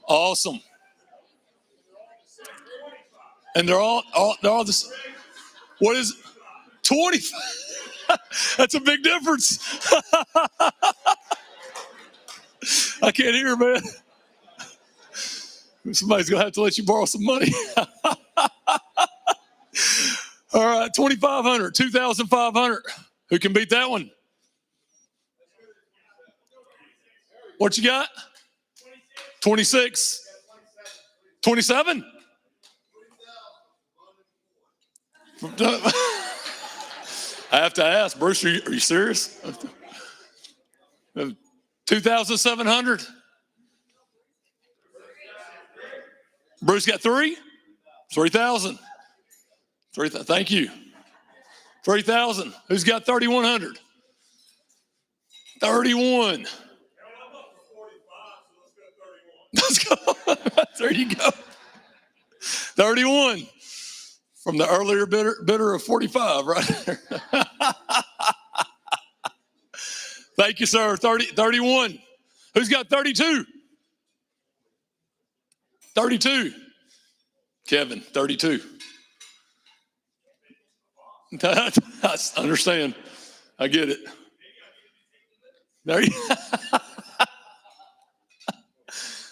Awesome. And they're all this. What is 20? That's a big difference. I can't hear, man. Somebody's going to have to let you borrow some money. All right, 2,500, 2,500. Who can beat that one? What you got? 26. 27? I have to ask, Bruce, are you serious? 2,700? Bruce got 3? 3,000. Thank you. 3,000. Who's got 3,100? 31. Let's go. There you go. 31. From the earlier bidder of 45, right there. Thank you, sir. 31. Who's got 32? 32. Kevin, 32. I understand. I get it. There you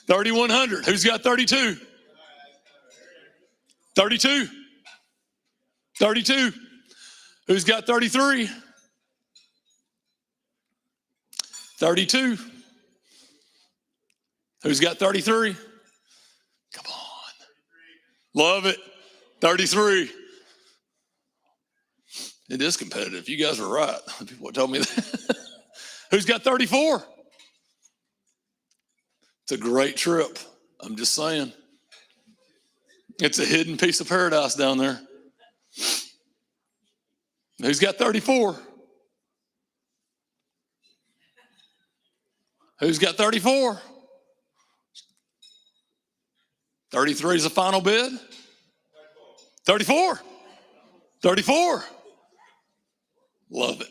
3,100. Who's got 32? 32. 32. Who's got 33? 32. Who's got 33? Come on. Love it. 33. It is competitive. You guys are right. People told me that. Who's got 34? It's a great trip. I'm just saying. It's a hidden piece of paradise down there. Who's got 34? Who's got 34? 33 is the final bid? 34. 34. Love it.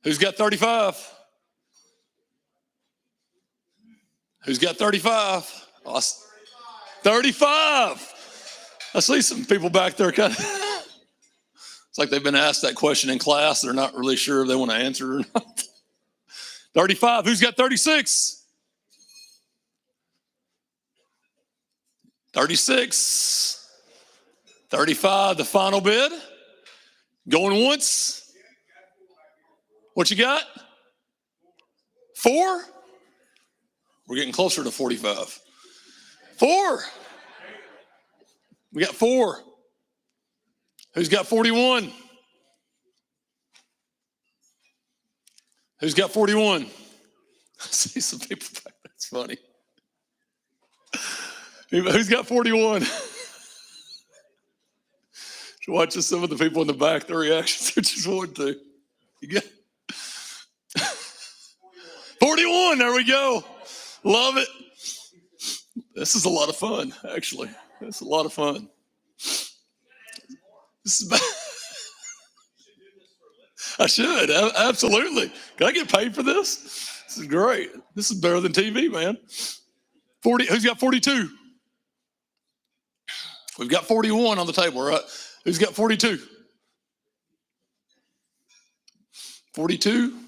Who's got 35? Who's got 35? 35. I see some people back there kind of, it's like they've been asked that question in class. They're not really sure if they want to answer or not. 35. Who's got 36? 36. 35, the final bid. Going once. What you got? 4? We're getting closer to 45. 4. We got 4. Who's got 41? Who's got 41? I see some people back there. That's funny. Who's got 41? Watching some of the people in the back, their reactions, I just wanted to. You got 41, there we go. Love it. This is a lot of fun, actually. It's a lot of fun. This is I should, absolutely. Can I get paid for this? This is great. This is better than TV, man. 40. Who's got 42? We've got 41 on the table, right? Who's got 42? 42?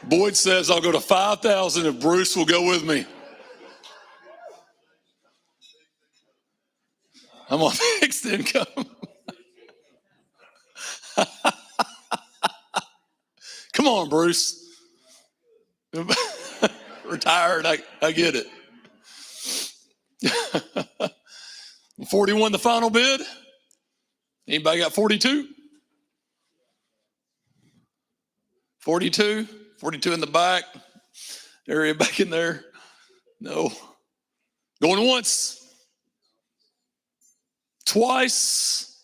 Boyd says, I'll go to 5,000 if Bruce will go with me. I'm on fixed income. Come on, Bruce. Retired, I get it. 41, the final bid. Anybody got 42? 42? 42 in the back. Area back in there. No. Going once. Twice.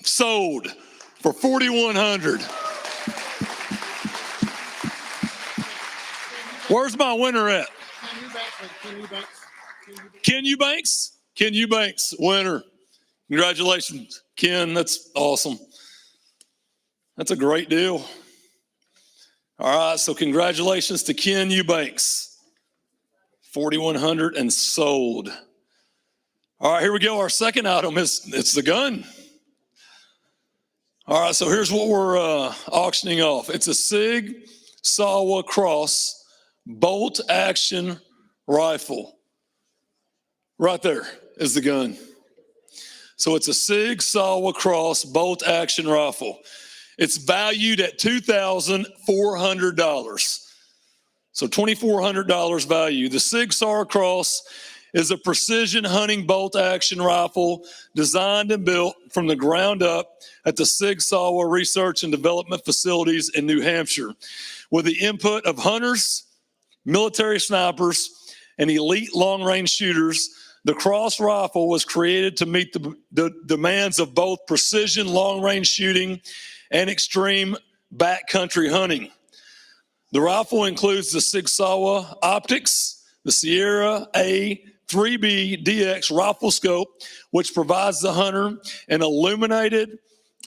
Sold for $4,100. Where's my winner at? Ken Eubanks? Ken Eubanks, winner. Congratulations, Ken. That's awesome. That's a great deal. All right, so congratulations to Ken Eubanks. $4,100 and sold. All right, here we go. Our second item it's the gun. All right, so here's what we're auctioning off. It's a Sig Sauer Cross bolt action rifle. Right there is the gun. So it's a Sig Sauer Cross bolt action rifle. It's valued at $2,400. So $2,400 value. The Sig Sauer Cross is a precision hunting bolt action rifle designed and built from the ground up at the Sig Sauer Research and Development Facilities in New Hampshire. With the input of hunters, military snipers, and elite long-range shooters, the Cross rifle was created to meet the demands of both precision long-range shooting and extreme backcountry hunting. The rifle includes the Sig Sauer optics, the Sierra A3B DX rifle scope, which provides the hunter an illuminated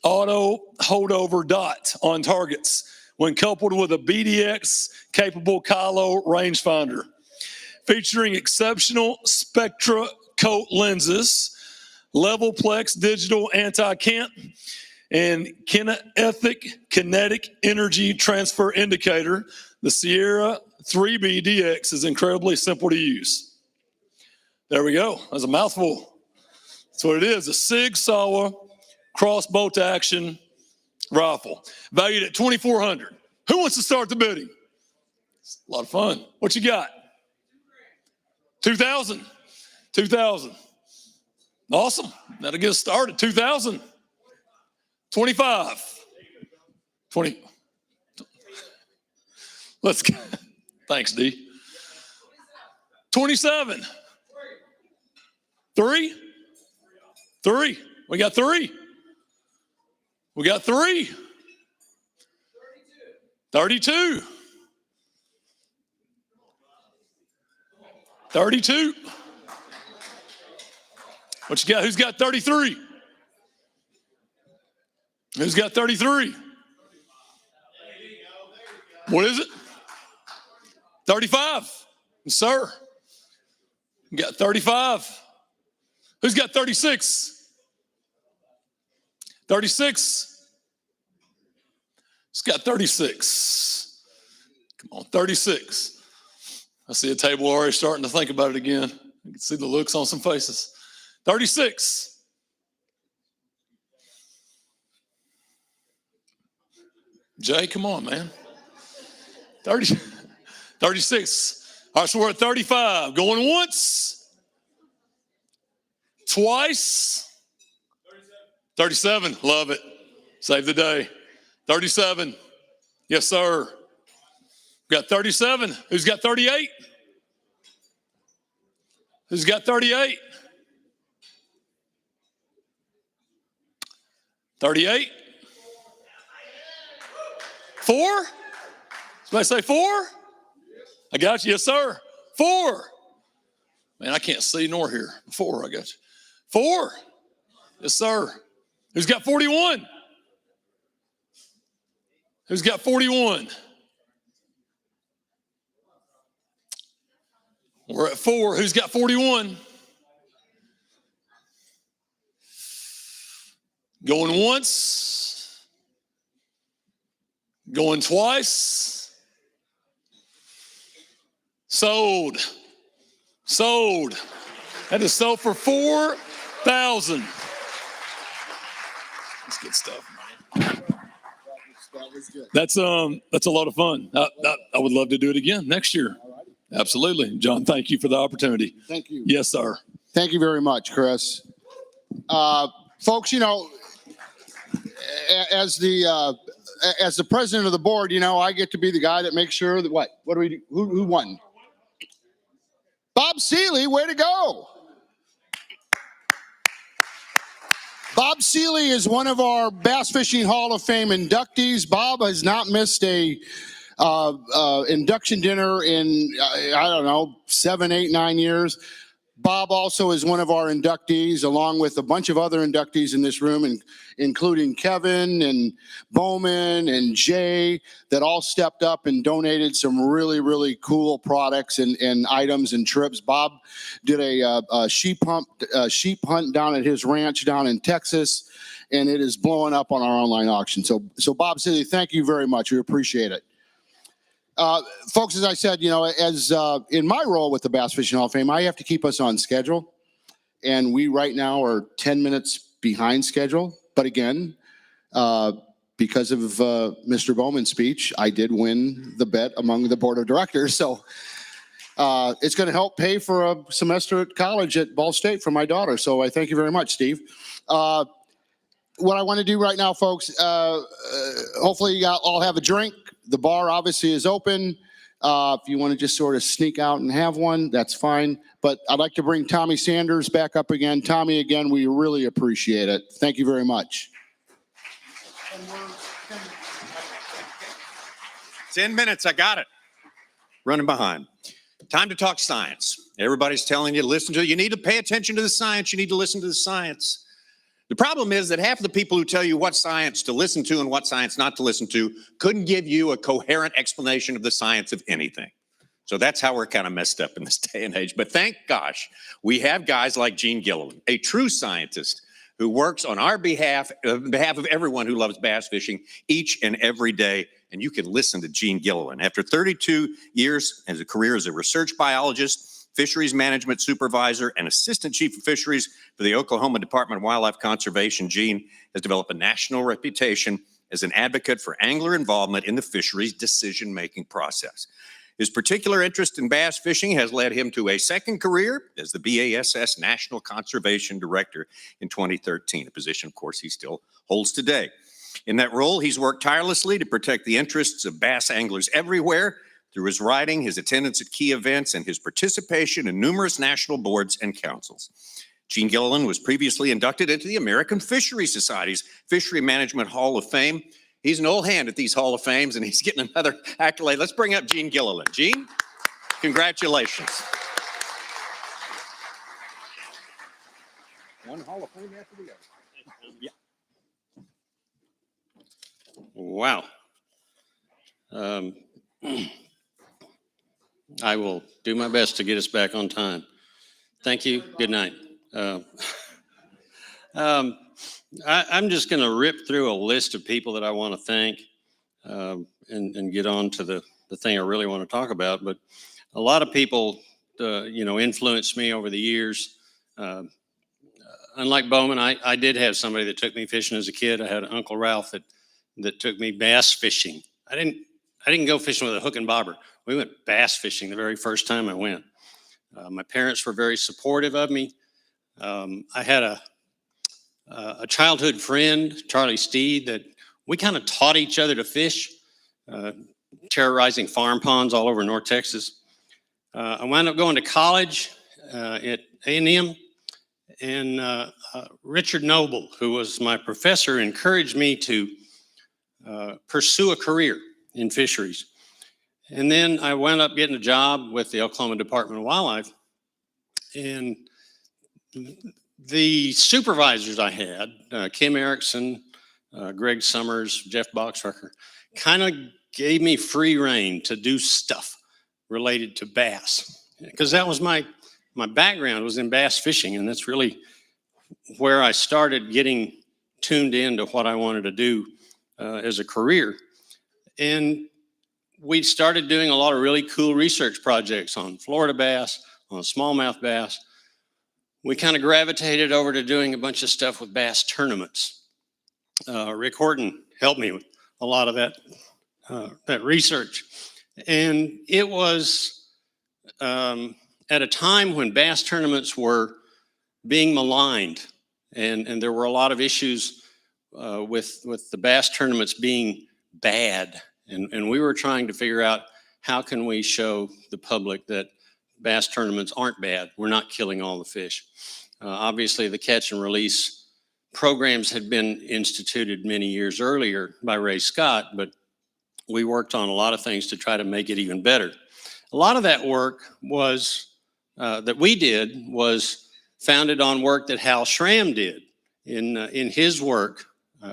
auto holdover dot on targets when coupled with a BDX capable Kylo rangefinder. Featuring exceptional Spectra coat lenses, level plex digital anti-cant, and kinetic energy transfer indicator, the Sierra 3B DX is incredibly simple to use. There we go. That's a mouthful. That's what it is. A Sig Sauer cross bolt action rifle, valued at $2,400. Who wants to start the bidding? It's a lot of fun. What you got? 2,000. 2,000. Awesome. That'll get us started. 2,000. 25. 20. Let's go. Thanks, D. 27. 3. We got 3. We got 3. 32. 32. What you got? Who's got 33? Who's got 33? What is it? 35. Yes, sir. You got 35. Who's got 36? 36. Who's got 36? Come on, 36. I see a table already starting to think about it again. I can see the looks on some faces. 36. Jay, come on, man. 36. All right, so we're at 35. Going once. Twice. 37. Love it. Save the day. 37. Yes, sir. We got 37. Who's got 38? Who's got 38? 38? 4? Somebody say 4? I got you. Yes, sir. 4. Man, I can't see nor hear. 4, I got you. 4. Yes, sir. Who's got 41? Who's got 41? We're at 4. Who's got 41? Going once. Going twice. Sold. Sold. That is sold for $4,000. That's good stuff. That's a lot of fun. I would love to do it again next year. Absolutely. John, thank you for the opportunity. Thank you. Yes, sir. Thank you very much, Chris. Folks, you know, as the president of the board, you know, I get to be the guy that makes sure that what do we do? Who won? Bob Seeley, way to go. Bob Seeley is one of our Bass Fishing Hall of Fame inductees. Bob has not missed a induction dinner in, I don't know, 7, 8, 9 years. Bob also is one of our inductees, along with a bunch of other inductees in this room, including Kevin and Bowman and Jay, that all stepped up and donated some really, really cool products and items and trips. Bob did a sheep hunt down at his ranch down in Texas, and it is blowing up on our online auction. So Bob Seeley, thank you very much. We appreciate it. Folks, as I said, you know, as in my role with the Bass Fishing Hall of Fame, I have to keep us on schedule. And we right now are 10 minutes behind schedule. But again, because of Mr. Bowman's speech, I did win the bet among the board of directors. So it's going to help pay for a semester at college at Ball State for my daughter. So I thank you very much, Steve. What I want to do right now, folks, hopefully you all have a drink. The bar obviously is open. If you want to just sort of sneak out and have one, that's fine. But I'd like to bring Tommy Sanders back up again. Tommy, again, we really appreciate it. Thank you very much. 10 minutes, I got it. Running behind. Time to talk science. Everybody's telling you to listen to, you need to pay attention to the science. You need to listen to the science. The problem is that half of the people who tell you what science to listen to and what science not to listen to couldn't give you a coherent explanation of the science of anything. So that's how we're kind of messed up in this day and age. But thank gosh, we have guys like Gene Gilliland, a true scientist who works on our behalf of everyone who loves bass fishing each and every day. And you can listen to Gene Gilliland. After 32 years as a career as a research biologist, fisheries management supervisor, and assistant chief of fisheries for the Oklahoma Department of Wildlife Conservation, Gene has developed a national reputation as an advocate for angler involvement in the fisheries decision-making process. His particular interest in bass fishing has led him to a second career as the BASS National Conservation Director in 2013, a position, of course, he still holds today. In that role, he's worked tirelessly to protect the interests of bass anglers everywhere through his writing, his attendance at key events, and his participation in numerous national boards and councils. Gene Gilliland was previously inducted into the American Fishery Society's Fishery Management Hall of Fame. He's an old hand at these Hall of Fames, and he's getting another accolade. Let's bring up Gene Gilliland. Gene, congratulations. One Hall of Fame after the other. Yeah. Wow. I will do my best to get us back on time. Thank you. Good night. I'm just going to rip through a list of people that I want to thank and get on to the thing I really want to talk about. But a lot of people, influenced me over the years. Unlike Bowman, I did have somebody that took me fishing as a kid. I had Uncle Ralph that took me bass fishing. I didn't go fishing with a hook and bobber. We went bass fishing the very first time I went. My parents were very supportive of me. I had a childhood friend, Charlie Steed, that we kind of taught each other to fish, terrorizing farm ponds all over North Texas. I wound up going to college at A&M, and Richard Noble, who was my professor, encouraged me to pursue a career in fisheries. And then I wound up getting a job with the Oklahoma Department of Wildlife. And the supervisors I had, Kim Erickson, Greg Summers, Jeff Boxrucker, kind of gave me free rein to do stuff related to bass. Because that was my background was in bass fishing, and that's really where I started getting tuned into what I wanted to do as a career. And we started doing a lot of really cool research projects on Florida bass, on smallmouth bass. We kind of gravitated over to doing a bunch of stuff with bass tournaments. Rick Horton helped me with a lot of that research. And it was at a time when bass tournaments were being maligned, and there were a lot of issues with the bass tournaments being bad. And we were trying to figure out how can we show the public that bass tournaments aren't bad. We're not killing all the fish. Obviously, the catch and release programs had been instituted many years earlier by Ray Scott, but we worked on a lot of things to try to make it even better. A lot of that work was that we did was founded on work that Hal Schramm did in his work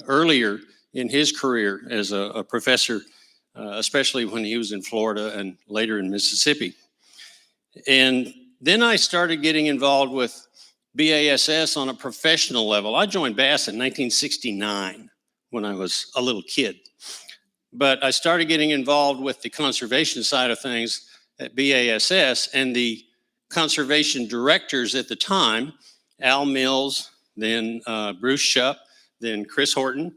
earlier in his career as a professor, especially when he was in Florida and later in Mississippi. And then I started getting involved with BASS on a professional level. I joined BASS in 1969 when I was a little kid. But I started getting involved with the conservation side of things at BASS, and the conservation directors at the time, Al Mills, then Bruce Shupp, then Chris Horton,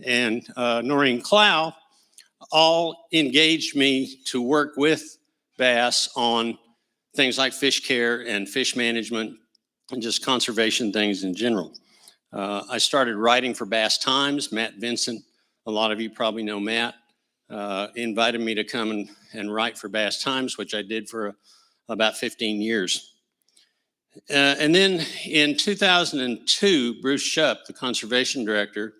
and Noreen Clow, all engaged me to work with bass on things like fish care and fish management and just conservation things in general. I started writing for Bass Times. Matt Vincent, a lot of you probably know Matt, invited me to come and write for Bass Times, which I did for about 15 years. And then in 2002, Bruce Shupp, the conservation director,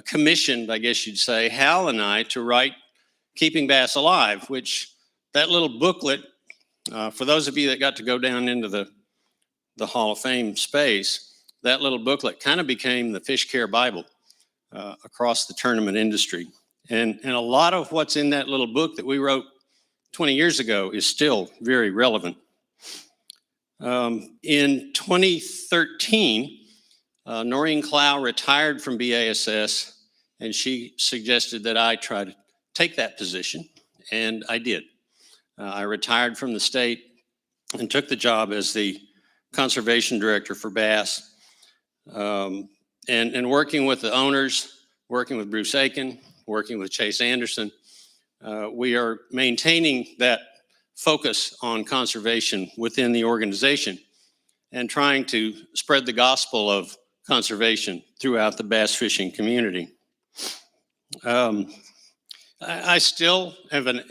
commissioned, I guess you'd say, Hal and I to write Keeping Bass Alive, which that little booklet, for those of you that got to go down into the Hall of Fame space, that little booklet kind of became the fish care Bible across the tournament industry. And a lot of what's in that little book that we wrote 20 years ago is still very relevant. In 2013, Noreen Clow retired from BASS, and she suggested that I try to take that position, and I did. I retired from the state and took the job as the conservation director for bass, and working with the owners, working with Bruce Aiken, working with Chase Anderson. We are maintaining that focus on conservation within the organization and trying to spread the gospel of conservation throughout the bass fishing community. I still have I'm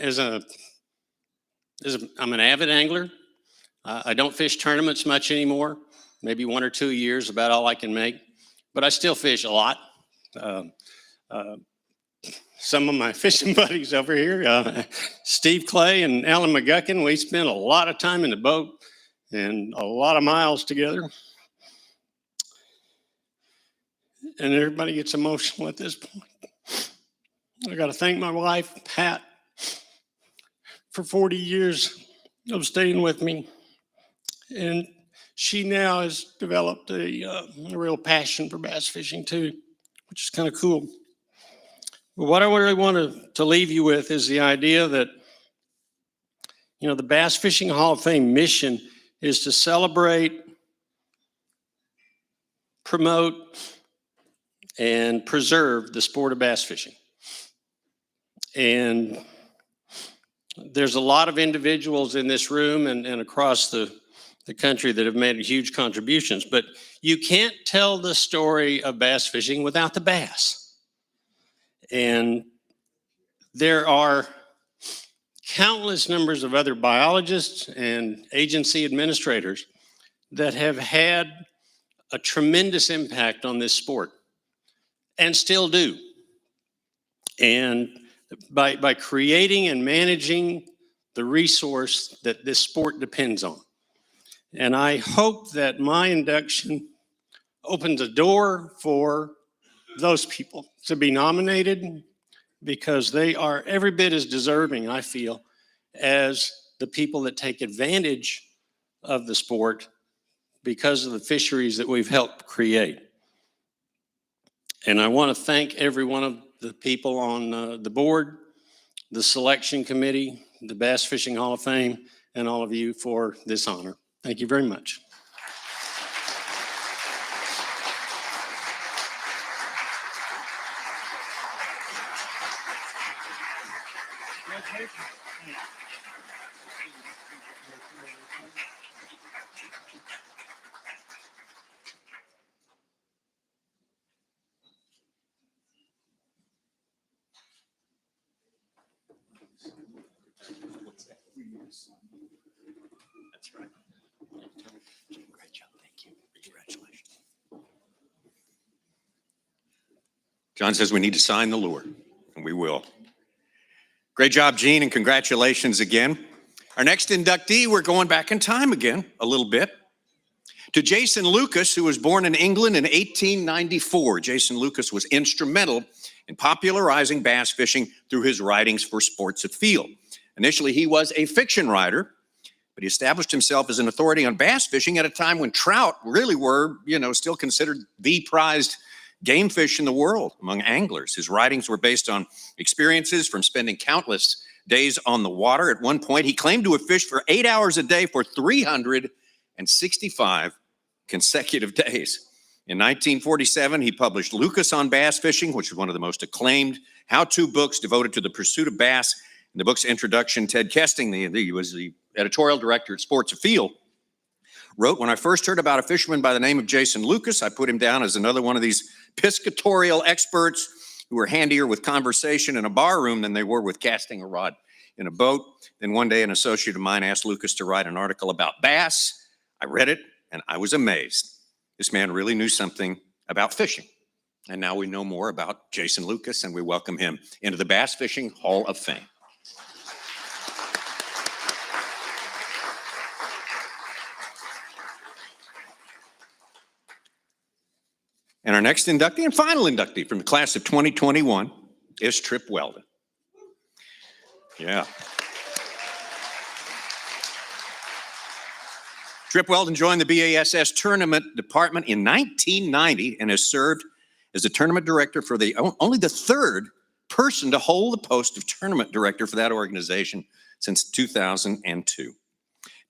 an avid angler. I don't fish tournaments much anymore. Maybe 1 or 2 years, about all I can make. But I still fish a lot. Some of my fishing buddies over here, Steve Clay and Alan McGuckin, we spent a lot of time in the boat and a lot of miles together. And everybody gets emotional at this point. I got to thank my wife, Pat, for 40 years of staying with me. And she now has developed a real passion for bass fishing too, which is kind of cool. But what I really want to leave you with is the idea that, the Bass Fishing Hall of Fame mission is to celebrate, promote, and preserve the sport of bass fishing. And there's a lot of individuals in this room and across the country that have made huge contributions, but you can't tell the story of bass fishing without the bass. And there are countless numbers of other biologists and agency administrators that have had a tremendous impact on this sport and still do. And by creating and managing the resource that this sport depends on. And I hope that my induction opens a door for those people to be nominated, because they are every bit as deserving, I feel, as the people that take advantage of the sport because of the fisheries that we've helped create. And I want to thank every one of the people on the board, the selection committee, the Bass Fishing Hall of Fame, and all of you for this honor. Thank you very much. That's right. Great job. Thank you. Congratulations. John says we need to sign the lure, and we will. Great job, Gene, and congratulations again. Our next inductee, we're going back in time again a little bit to Jason Lucas, who was born in England in 1894. Jason Lucas was instrumental in popularizing bass fishing through his writings for Sports Afield. Initially, he was a fiction writer, but he established himself as an authority on bass fishing at a time when trout really were, still considered the prized game fish in the world among anglers. His writings were based on experiences from spending countless days on the water. At one point, he claimed to have fished for 8 hours a day for 365 consecutive days. In 1947, he published Lucas on Bass Fishing, which was one of the most acclaimed how-to books devoted to the pursuit of bass. In the book's introduction, Ted Kesting, he was the editorial director at Sports Afield, wrote, "When I first heard about a fisherman by the name of Jason Lucas, I put him down as another one of these piscatorial experts who were handier with conversation in a bar room than they were with casting a rod in a boat. Then one day, an associate of mine asked Lucas to write an article about bass. I read it, and I was amazed. This man really knew something about fishing." And now we know more about Jason Lucas, and we welcome him into the Bass Fishing Hall of Fame. And our next inductee and final inductee from the class of 2021 is Trip Weldon. Yeah. Trip Weldon joined the BASS tournament department in 1990 and has served as the tournament director for only the third person to hold the post of tournament director for that organization since 2002.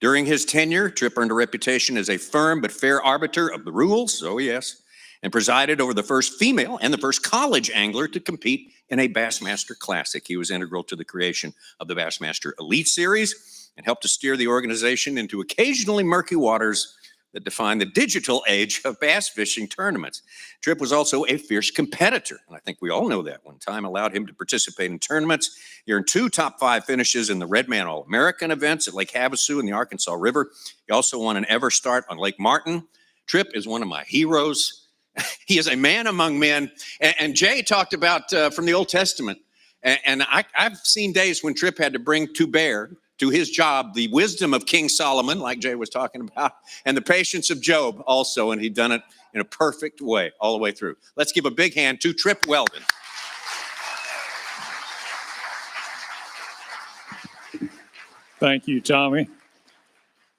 During his tenure, Trip earned a reputation as a firm but fair arbiter of the rules, oh yes, and presided over the first female and the first college angler to compete in a Bassmaster Classic. He was integral to the creation of the Bassmaster Elite Series and helped to steer the organization into occasionally murky waters that defined the digital age of bass fishing tournaments. Tripp was also a fierce competitor, and I think we all know that. One time allowed him to participate in tournaments. He earned 2 top 5 finishes in the Redman All-American events at Lake Havasu and the Arkansas River. He also won an ever start on Lake Martin. Tripp is one of my heroes. He is a man among men. And Jay talked about from the Old Testament. And I've seen days when Tripp had to bring to bear to his job the wisdom of King Solomon, like Jay was talking about, and the patience of Job also, and he'd done it in a perfect way all the way through. Let's give a big hand to Tripp Weldon. Thank you, Tommy.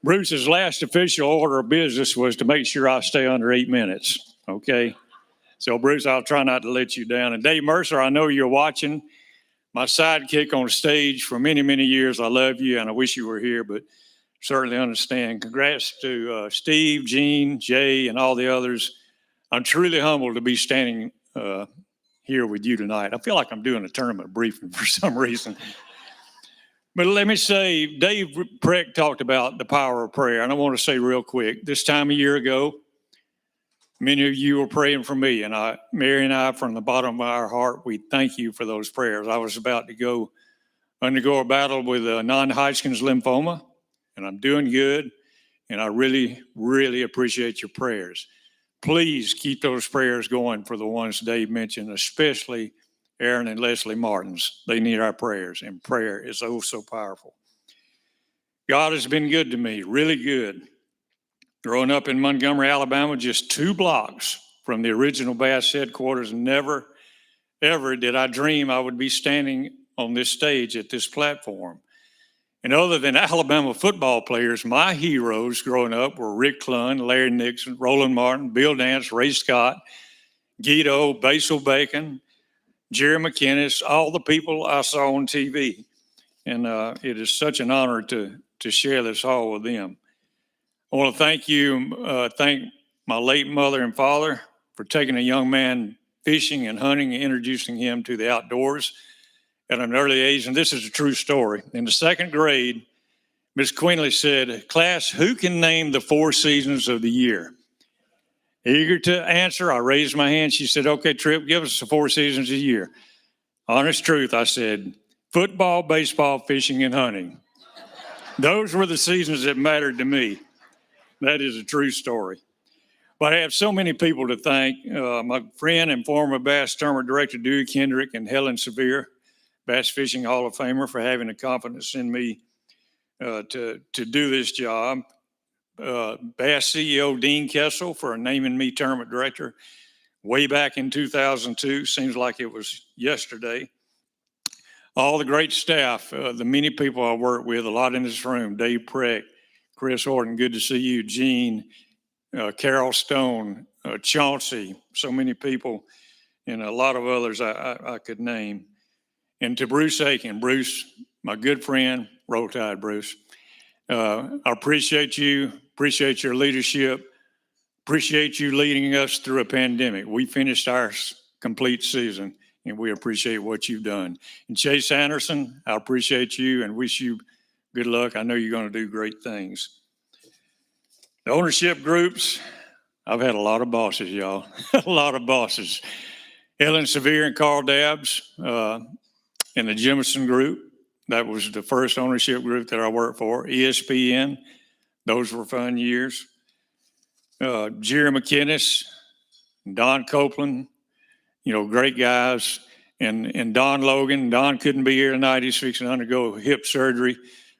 Bruce's last official order of business was to make sure I stay under 8 minutes, okay? So, Bruce, I'll try not to let you down. And Dave Mercer, I know you're watching. My sidekick on stage for many, many years. I love you, and I wish you were here, but certainly understand. Congrats to Steve, Gene, Jay, and all the others. I'm truly humbled to be standing here with you tonight. I feel like I'm doing a tournament briefing for some reason. But let me say, Dave Preck talked about the power of prayer, and I want to say real quick, this time a year ago, many of you were praying for me, and Mary and I, from the bottom of our heart, we thank you for those prayers. I was about to undergo a battle with non-Hodgkin's lymphoma, and I'm doing good, and I really, really appreciate your prayers. Please keep those prayers going for the ones Dave mentioned, especially Aaron and Leslie Martins. They need our prayers, and prayer is oh so powerful. God has been good to me, really good. Growing up in Montgomery, Alabama, just 2 blocks from the original Bass headquarters, never, ever did I dream I would be standing on this stage at this platform. And other than Alabama football players, my heroes growing up were Rick Clunn, Larry Nixon, Roland Martin, Bill Dance, Ray Scott, Guido, Basil Bacon, Jerry McInnes, all the people I saw on TV. And it is such an honor to share this hall with them. I want to thank my late mother and father for taking a young man fishing and hunting and introducing him to the outdoors at an early age. And this is a true story. In the 2nd grade, Miss Quinley said, "Class, who can name the 4 seasons of the year?" Eager to answer, I raised my hand. She said, "Okay, Tripp, give us the 4 seasons of the year." Honest truth, I said, football, baseball, fishing, and hunting. Those were the seasons that mattered to me. That is a true story. But I have so many people to thank. My friend and former Bass Tournament Director, Dewey Kendrick, and Helen Sevier, Bass Fishing Hall of Famer, for having the confidence in me to do this job. Bass CEO Dean Kessel for naming me Tournament Director way back in 2002. Seems like it was yesterday. All the great staff, the many people I work with, a lot in this room, Dave Preck, Chris Horton, good to see you, Gene, Carol Stone, Chauncey, so many people, and a lot of others I could name. And to Bruce Aiken, Bruce, my good friend, roll tide, Bruce. I appreciate you, appreciate your leadership, appreciate you leading us through a pandemic. We finished our complete season, and we appreciate what you've done. And Chase Anderson, I appreciate you and wish you good luck. I know you're going to do great things. The ownership groups, I've had a lot of bosses, y'all. A lot of bosses. Helen Sevier and Carl Dabbs in the Jemison Group. That was the first ownership group that I worked for. ESPN, those were fun years. Jerry McInnes, Don Copeland, great guys. And Don Logan. Don couldn't be here tonight. He's fixing to undergo hip surgery.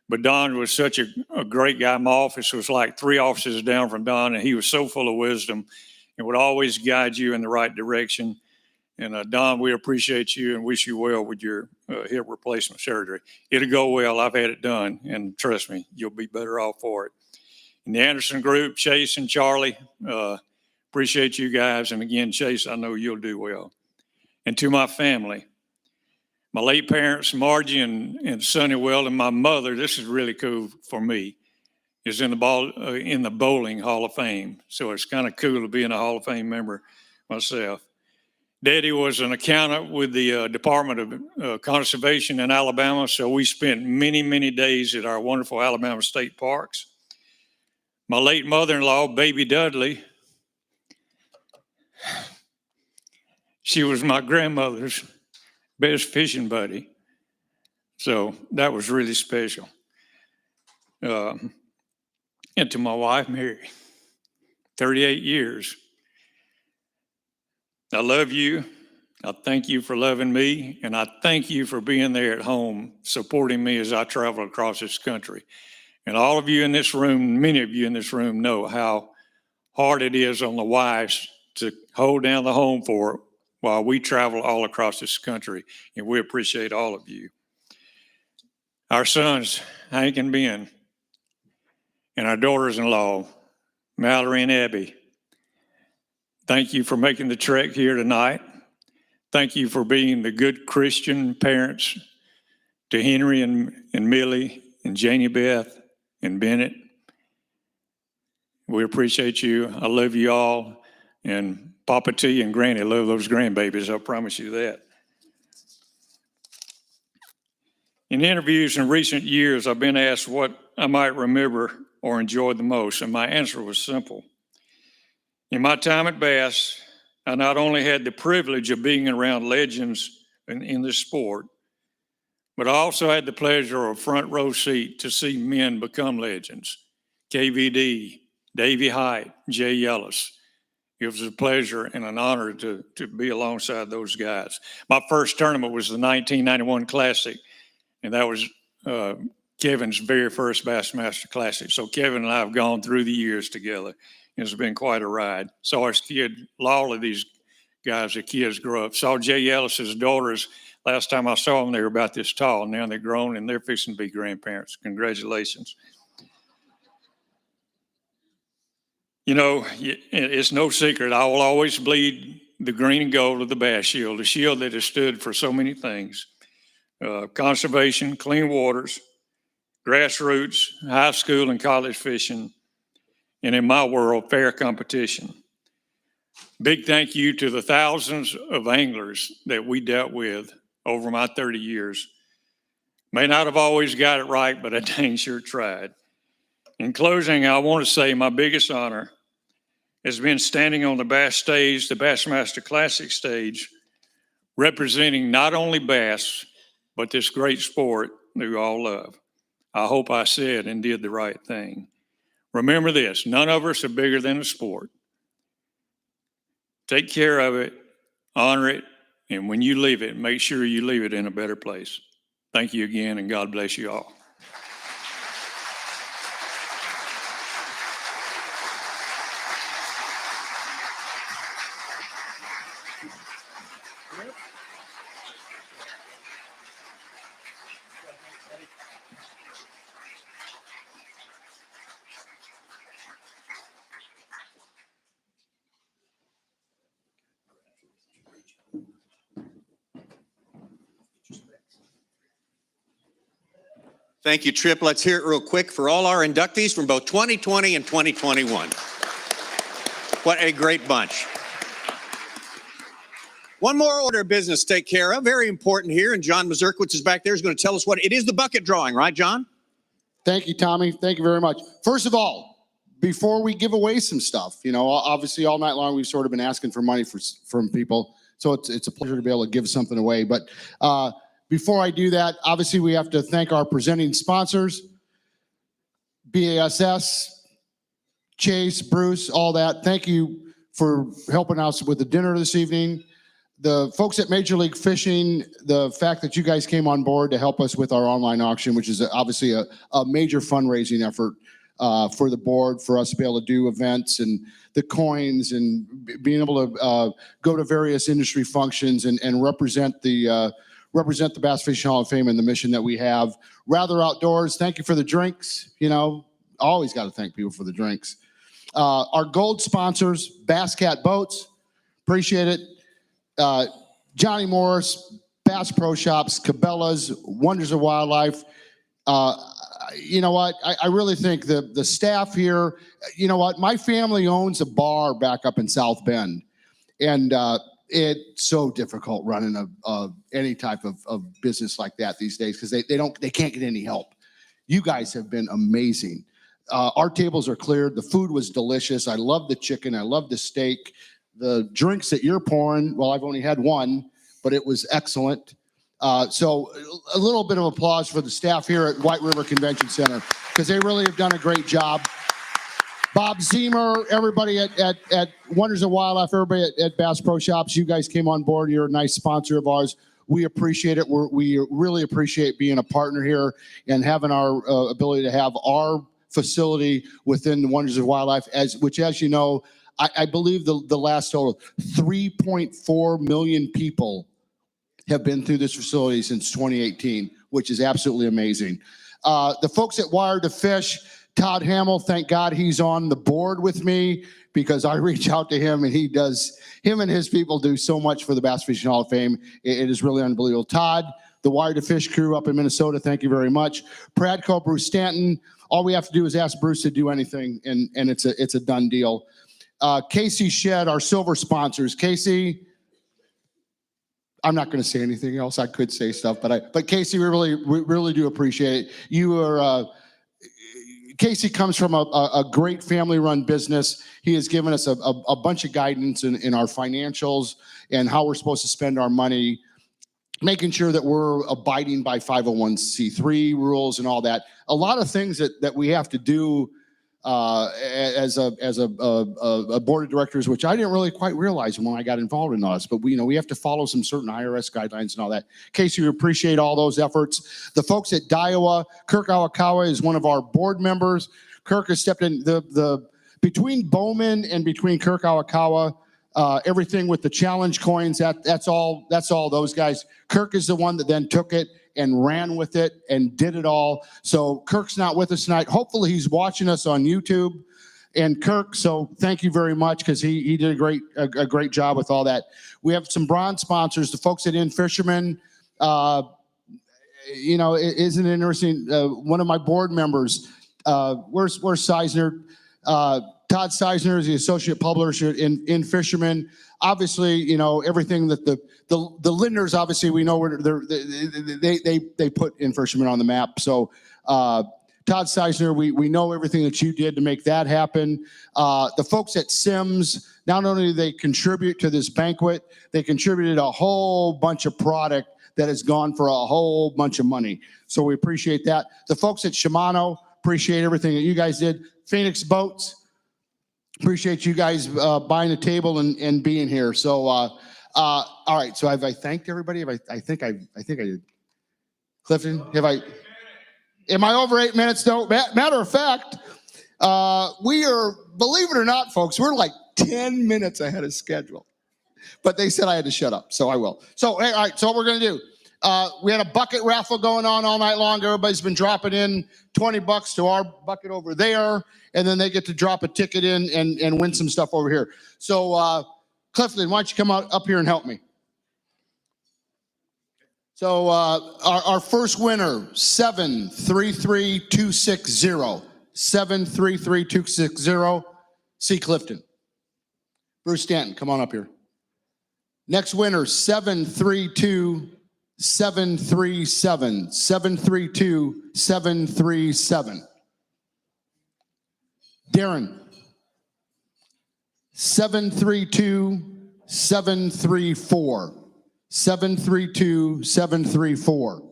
But Don was such a great guy. My office was like 3 offices down from Don, and he was so full of wisdom and would always guide you in the right direction. And Don, we appreciate you and wish you well with your hip replacement surgery. It'll go well. I've had it done, and trust me, you'll be better off for it. In the Anderson Group, Chase and Charlie, appreciate you guys. And again, Chase, I know you'll do well. And to my family, my late parents, Margie and Sonny Weldon, my mother, this is really cool for me, is in the Bowling Hall of Fame. So it's kind of cool to be in a Hall of Fame member myself. Daddy was an accountant with the Department of Conservation in Alabama, so we spent many, many days at our wonderful Alabama state parks. My late mother-in-law, Baby Dudley, she was my grandmother's best fishing buddy. So that was really special. And to my wife, Mary, 38 years. I love you. I thank you for loving me, and I thank you for being there at home, supporting me as I travel across this country. And all of you in this room, many of you in this room know how hard it is on the wives to hold down the home for it while we travel all across this country, and we appreciate all of you. Our sons, Hank and Ben, and our daughters-in-law, Mallory and Abby, thank you for making the trek here tonight. Thank you for being the good Christian parents to Henry and Millie and Janie Beth and Bennett. We appreciate you. I love you all. And Papa T and Granny love those grandbabies. I promise you that. In interviews in recent years, I've been asked what I might remember or enjoy the most, and my answer was simple. In my time at Bass, I not only had the privilege of being around legends in this sport, but I also had the pleasure of a front row seat to see men become legends. KVD, Davey Height, Jay Ellis. It was a pleasure and an honor to be alongside those guys. My first tournament was the 1991 Classic, and that was Kevin's very first Bassmaster Classic. So Kevin and I have gone through the years together. It's been quite a ride. Saw his kid, all of these guys, the kids grow up. Saw Jay Ellis's daughters. Last time I saw them, they were about this tall. Now they're grown and they're fixing to be grandparents. Congratulations. You know, it's no secret. I will always bleed the green and gold of the Bass Shield, a shield that has stood for so many things. Conservation, clean waters, grassroots, high school and college fishing, and in my world, fair competition. Big thank you to the thousands of anglers that we dealt with over my 30 years. May not have always got it right, but I dang sure tried. In closing, I want to say my biggest honor has been standing on the Bass stage, the Bassmaster Classic stage, representing not only bass, but this great sport that we all love. I hope I said and did the right thing. Remember this, none of us are bigger than the sport. Take care of it, honor it, and when you leave it, make sure you leave it in a better place. Thank you again, and God bless you all. Thank you, Trip. Let's hear it real quick for all our inductees from both 2020 and 2021. What a great bunch. One more order of business to take care of, very important here, and John Mazurkowitz is back there. He's going to tell us what it is, the bucket drawing, right, John? Thank you, Tommy. Thank you very much. First of all, before we give away some stuff, you know, obviously all night long we've sort of been asking for money from people, so it's a pleasure to be able to give something away. But before I do that, obviously we have to thank our presenting sponsors, BASS, Chase, Bruce, all that. Thank you for helping us with the dinner this evening. The folks at Major League Fishing, the fact that you guys came on board to help us with our online auction, which is obviously a major fundraising effort for the board, for us to be able to do events and the coins and being able to go to various industry functions and represent the Bass Fishing Hall of Fame and the mission that we have. Rather Outdoors, thank you for the drinks. You know, always got to thank people for the drinks. Our gold sponsors, Bass Cat Boats, appreciate it. Johnny Morris, Bass Pro Shops, Cabela's, Wonders of Wildlife. You know what? I really think the staff here, you know what? My family owns a bar back up in South Bend. And it's so difficult running any type of business like that these days because they can't get any help. You guys have been amazing. Our tables are cleared. The food was delicious. I love the chicken. I love the steak. The drinks that you're pouring, well, I've only had one, but it was excellent. So a little bit of applause for the staff here at White River Convention Center, because they really have done a great job. Bob Zemer, everybody at Wonders of Wildlife, everybody at Bass Pro Shops, you guys came on board. You're a nice sponsor of ours. We appreciate it. We really appreciate being a partner here and having our ability to have our facility within the Wonders of Wildlife, which, as you know, I believe the last total, 3.4 million people have been through this facility since 2018, which is absolutely amazing. The folks at Wired to Fish, Todd Hamill, thank God he's on the board with me, because I reach out to him and him and his people do so much for the Bass Fishing Hall of Fame. It is really unbelievable. Todd, the Wired to Fish crew up in Minnesota, thank you very much. Pradco, Bruce Stanton, all we have to do is ask Bruce to do anything, and it's a done deal. Casey Shed, our silver sponsors. Casey, I'm not going to say anything else. I could say stuff, but Casey, we really do appreciate it. You are, Casey comes from a great family-run business. He has given us a bunch of guidance in our financials and how we're supposed to spend our money, making sure that we're abiding by 501c3 rules and all that. A lot of things that we have to do as a board of directors, which I didn't really quite realize when I got involved in this, but we have to follow some certain IRS guidelines and all that. Casey, we appreciate all those efforts. The folks at Daiwa, Kirk Awakawa is one of our board members. Kirk has stepped in between Bowman and between Kirk Awakawa, everything with the challenge coins, that's all those guys. Kirk is the one that then took it and ran with it and did it all. So Kirk's not with us tonight. Hopefully he's watching us on YouTube. And Kirk, so thank you very much, because he did a great job with all that. We have some bronze sponsors, the folks at In Fisherman. Isn't it interesting? One of my board members, where's Seisner? Todd Seisner is the associate publisher in Fisherman. Obviously, everything that the Lindners, obviously, we know where they put In Fisherman on the map. So Todd Seisner, we know everything that you did to make that happen. The folks at Sims, not only do they contribute to this banquet, they contributed a whole bunch of product that has gone for a whole bunch of money. So we appreciate that. The folks at Shimano, appreciate everything that you guys did. Phoenix Boats, appreciate you guys buying a table and being here. So, all right. So have I thanked everybody? I think I did. Clifton, am I over 8 minutes? No. Matter of fact, we are, believe it or not, folks, we're like 10 minutes ahead of schedule. But they said I had to shut up, so I will. So, hey, all right. So what we're gonna do? We had a bucket raffle going on all night long. Everybody's been dropping in $20 to our bucket over there, and then they get to drop a ticket in and win some stuff over here. So, Clifton, why don't you come up here and help me? So, our first winner, 733260. 733260. C. Clifton. Bruce Stanton, come on up here. Next winner, 732737. 732737. Darren, 732734. 732734.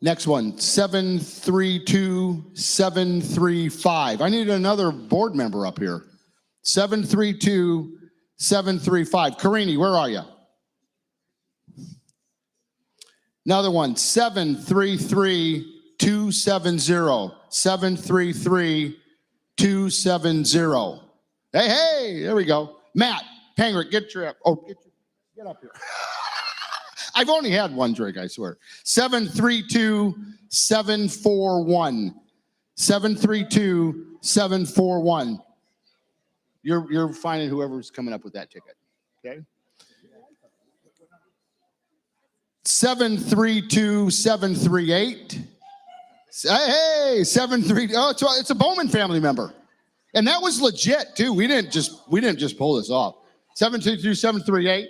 Next one, 732735. I need another board member up here. 732735. Karini, where are you? Another one, 733270. 733270. Hey, there we go. Matt, Pangrik, get up here. I've only had one drink, I swear. 732741. 732741. You're finding whoever's coming up with that ticket. Okay. 732738. Hey, 73. Oh, it's a Bowman family member. And that was legit too. We didn't just pull this off. 722738.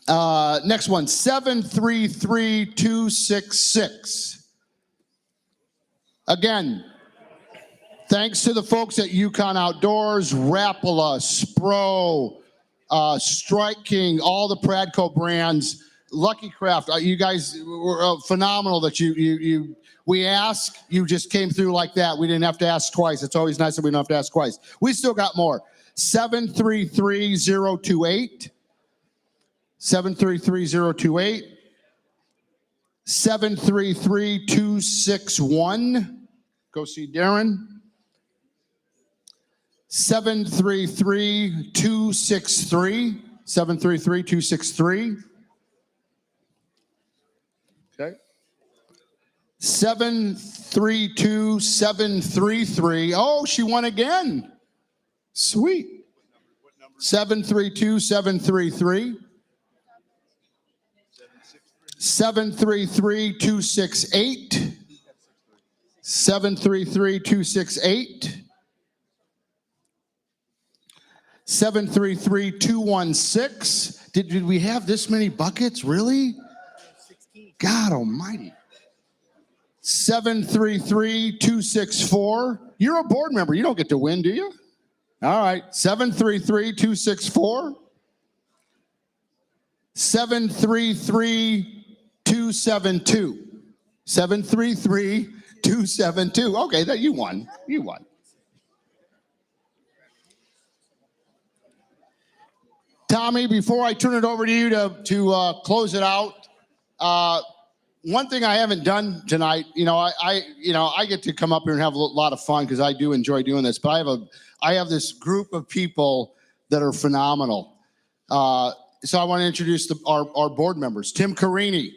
Next one, 733266. Again, thanks to the folks at Yukon Outdoors, Rapala, Spro, Strike King, all the Pradco brands, Lucky Craft. You guys were phenomenal that we asked, you just came through like that. We didn't have to ask twice. It's always nice that we don't have to ask twice. We still got more. 733028. 733028. 733261. Go see Darren. 733263. 733263. Okay. 732733. Oh, she won again. Sweet. 732733. 733268. 733268. 733216. Did we have this many buckets? Really? God almighty. 733264. You're a board member. You don't get to win, do you? All right. 733264. 733272. 733272. Okay, that you won. You won. Tommy, before I turn it over to you to close it out, one thing I haven't done tonight, I get to come up here and have a lot of fun because I do enjoy doing this. But I have this group of people that are phenomenal. So I want to introduce our board members. Tim Carini,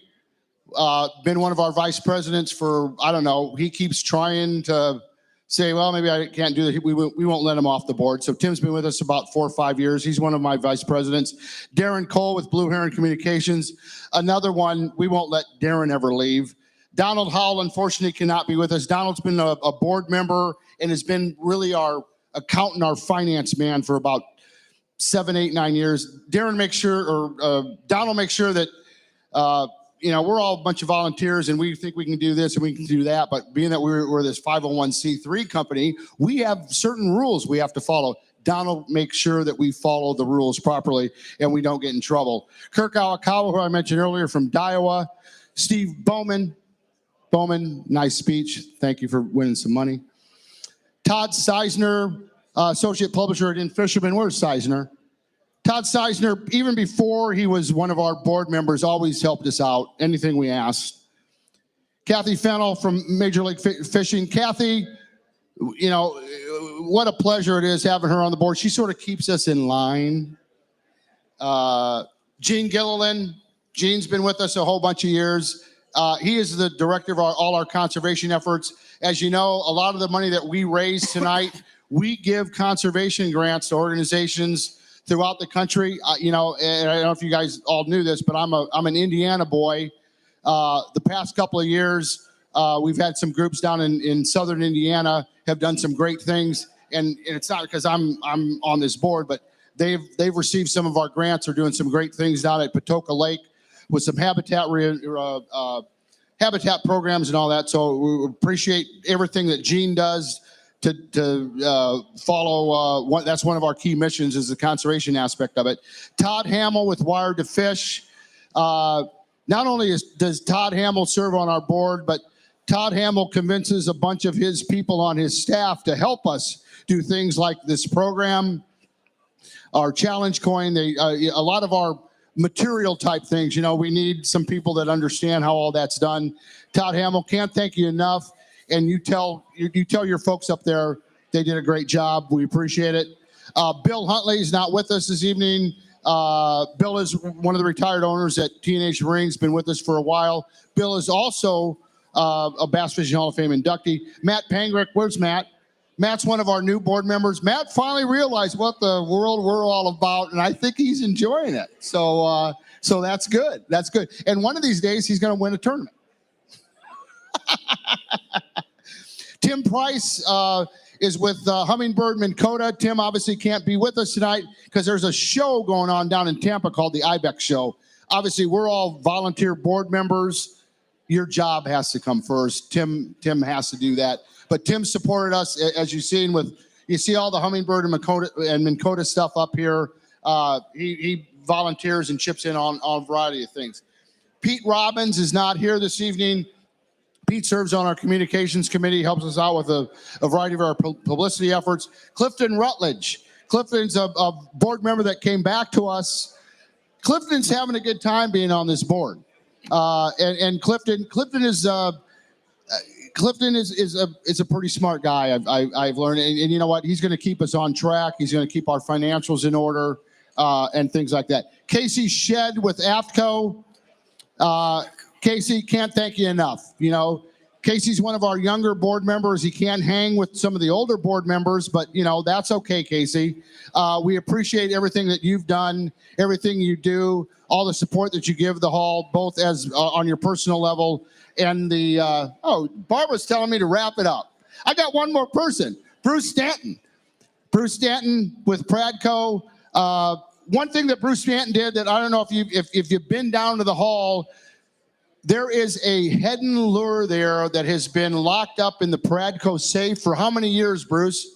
been one of our vice presidents for, I don't know, he keeps trying to say, well, maybe I can't do that. We won't let him off the board. So Tim's been with us about 4 or 5 years. He's one of my vice presidents. Darren Cole with Blue Heron Communications. Another one, we won't let Darren ever leave. Donald Howell, unfortunately, cannot be with us. Donald's been a board member and has been really our accountant, our finance man for about 7, 8, 9 years. Darren makes sure, or Donald makes sure that, we're all a bunch of volunteers and we think we can do this and we can do that. But being that we're this 501c3 company, we have certain rules we have to follow. Donald makes sure that we follow the rules properly and we don't get in trouble. Kirk Awakawa, who I mentioned earlier from Daiwa. Steve Bowman. Bowman, nice speech. Thank you for winning some money. Todd Seisner, associate publisher at Fisherman. Where's Seisner? Todd Seisner, even before he was one of our board members, always helped us out, anything we asked. Kathy Fennell from Major League Fishing. Kathy, what a pleasure it is having her on the board. She sort of keeps us in line. Gene Gilliland. Gene's been with us a whole bunch of years. He is the director of all our conservation efforts. As you know, a lot of the money that we raise tonight, we give conservation grants to organizations throughout the country. And I don't know if you guys all knew this, but I'm an Indiana boy. The past couple of years, we've had some groups down in southern Indiana have done some great things. And it's not because I'm on this board, but they've received some of our grants. Are doing some great things down at Patoka Lake with some habitat programs and all that. So we appreciate everything that Gene does to follow. That's one of our key missions is the conservation aspect of it. Todd Hamill with Wired to Fish. Not only does Todd Hamill serve on our board, but Todd Hamill convinces a bunch of his people on his staff to help us do things like this program, our challenge coin. A lot of our material type things, we need some people that understand how all that's done. Todd Hamill, can't thank you enough. And you tell your folks up there they did a great job. We appreciate it. Bill Huntley is not with us this evening. Bill is one of the retired owners at T&H Marines, been with us for a while. Bill is also a Bass Fishing Hall of Fame inductee. Matt Pangrik, where's Matt? Matt's one of our new board members. Matt finally realized what the world we're all about, and I think he's enjoying it. So that's good. That's good. And one of these days, he's going to win a tournament. Tim Price is with Hummingbird Minn Kota. Tim obviously can't be with us tonight because there's a show going on down in Tampa called the Ibex Show. obviously we're all volunteer board members. Your job has to come first. Tim has to do that. But Tim supported us, as you've seen you see all the hummingbird and Minn Kota stuff up here. He volunteers and chips in on a variety of things. Pete Robbins is not here this evening. Pete serves on our communications committee, helps us out with a variety of our publicity efforts. Clifton Rutledge. Clifton's a board member that came back to us. Clifton's having a good time being on this board. And Clifton is a pretty smart guy. I've learned, and you know what? He's going to keep us on track. He's going to keep our financials in order and things like that. Casey Shed with AFTCO. Casey, can't thank you enough. You know, Casey's one of our younger board members. He can't hang with some of the older board members, but you know, that's okay, Casey. We appreciate everything that you've done, everything you do, all the support that you give the hall, both as on your personal level and the, Barbara's telling me to wrap it up. I got one more person, Bruce Stanton. Bruce Stanton with Pradco. One thing that Bruce Stanton did that I don't know if you've been down to the hall, there is a Hedden lure there that has been locked up in the Pradco safe for how many years, Bruce?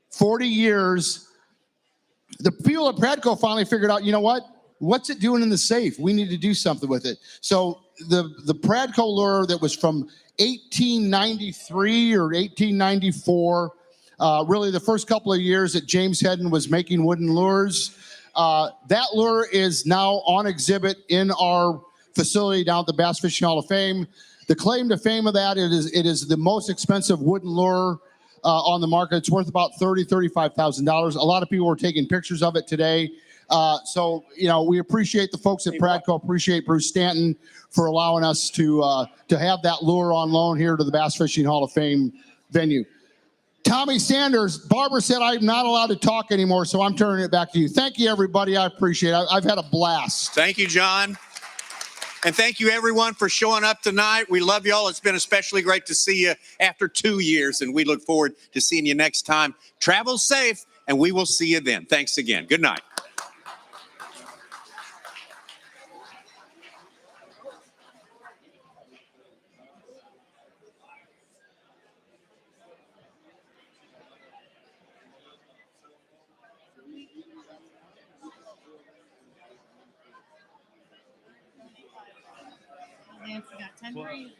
40 years. The people at Pradco finally figured out, you know what? What's it doing in the safe? We need to do something with it. So the Pradco lure that was from 1893 or 1894, really the first couple of years that James Hedden was making wooden lures, that lure is now on exhibit in our facility down at the Bass Fishing Hall of Fame. The claim to fame of that, it is the most expensive wooden lure on the market. It's worth about $35,000. A lot of people were taking pictures of it today. So, you know, we appreciate the folks at Pradco, appreciate Bruce Stanton for allowing us to have that lure on loan here to the Bass Fishing Hall of Fame venue. Tommy Sanders, Barbara said I'm not allowed to talk anymore, so I'm turning it back to you. Thank you, everybody. I appreciate it. I've had a blast. Thank you, John. And thank you, everyone, for showing up tonight. We love you all. It's been especially great to see you after 2 years, and we look forward to seeing you next time. Travel safe, and we will see you then. Thanks again. Good night. Nancy got 10 for you.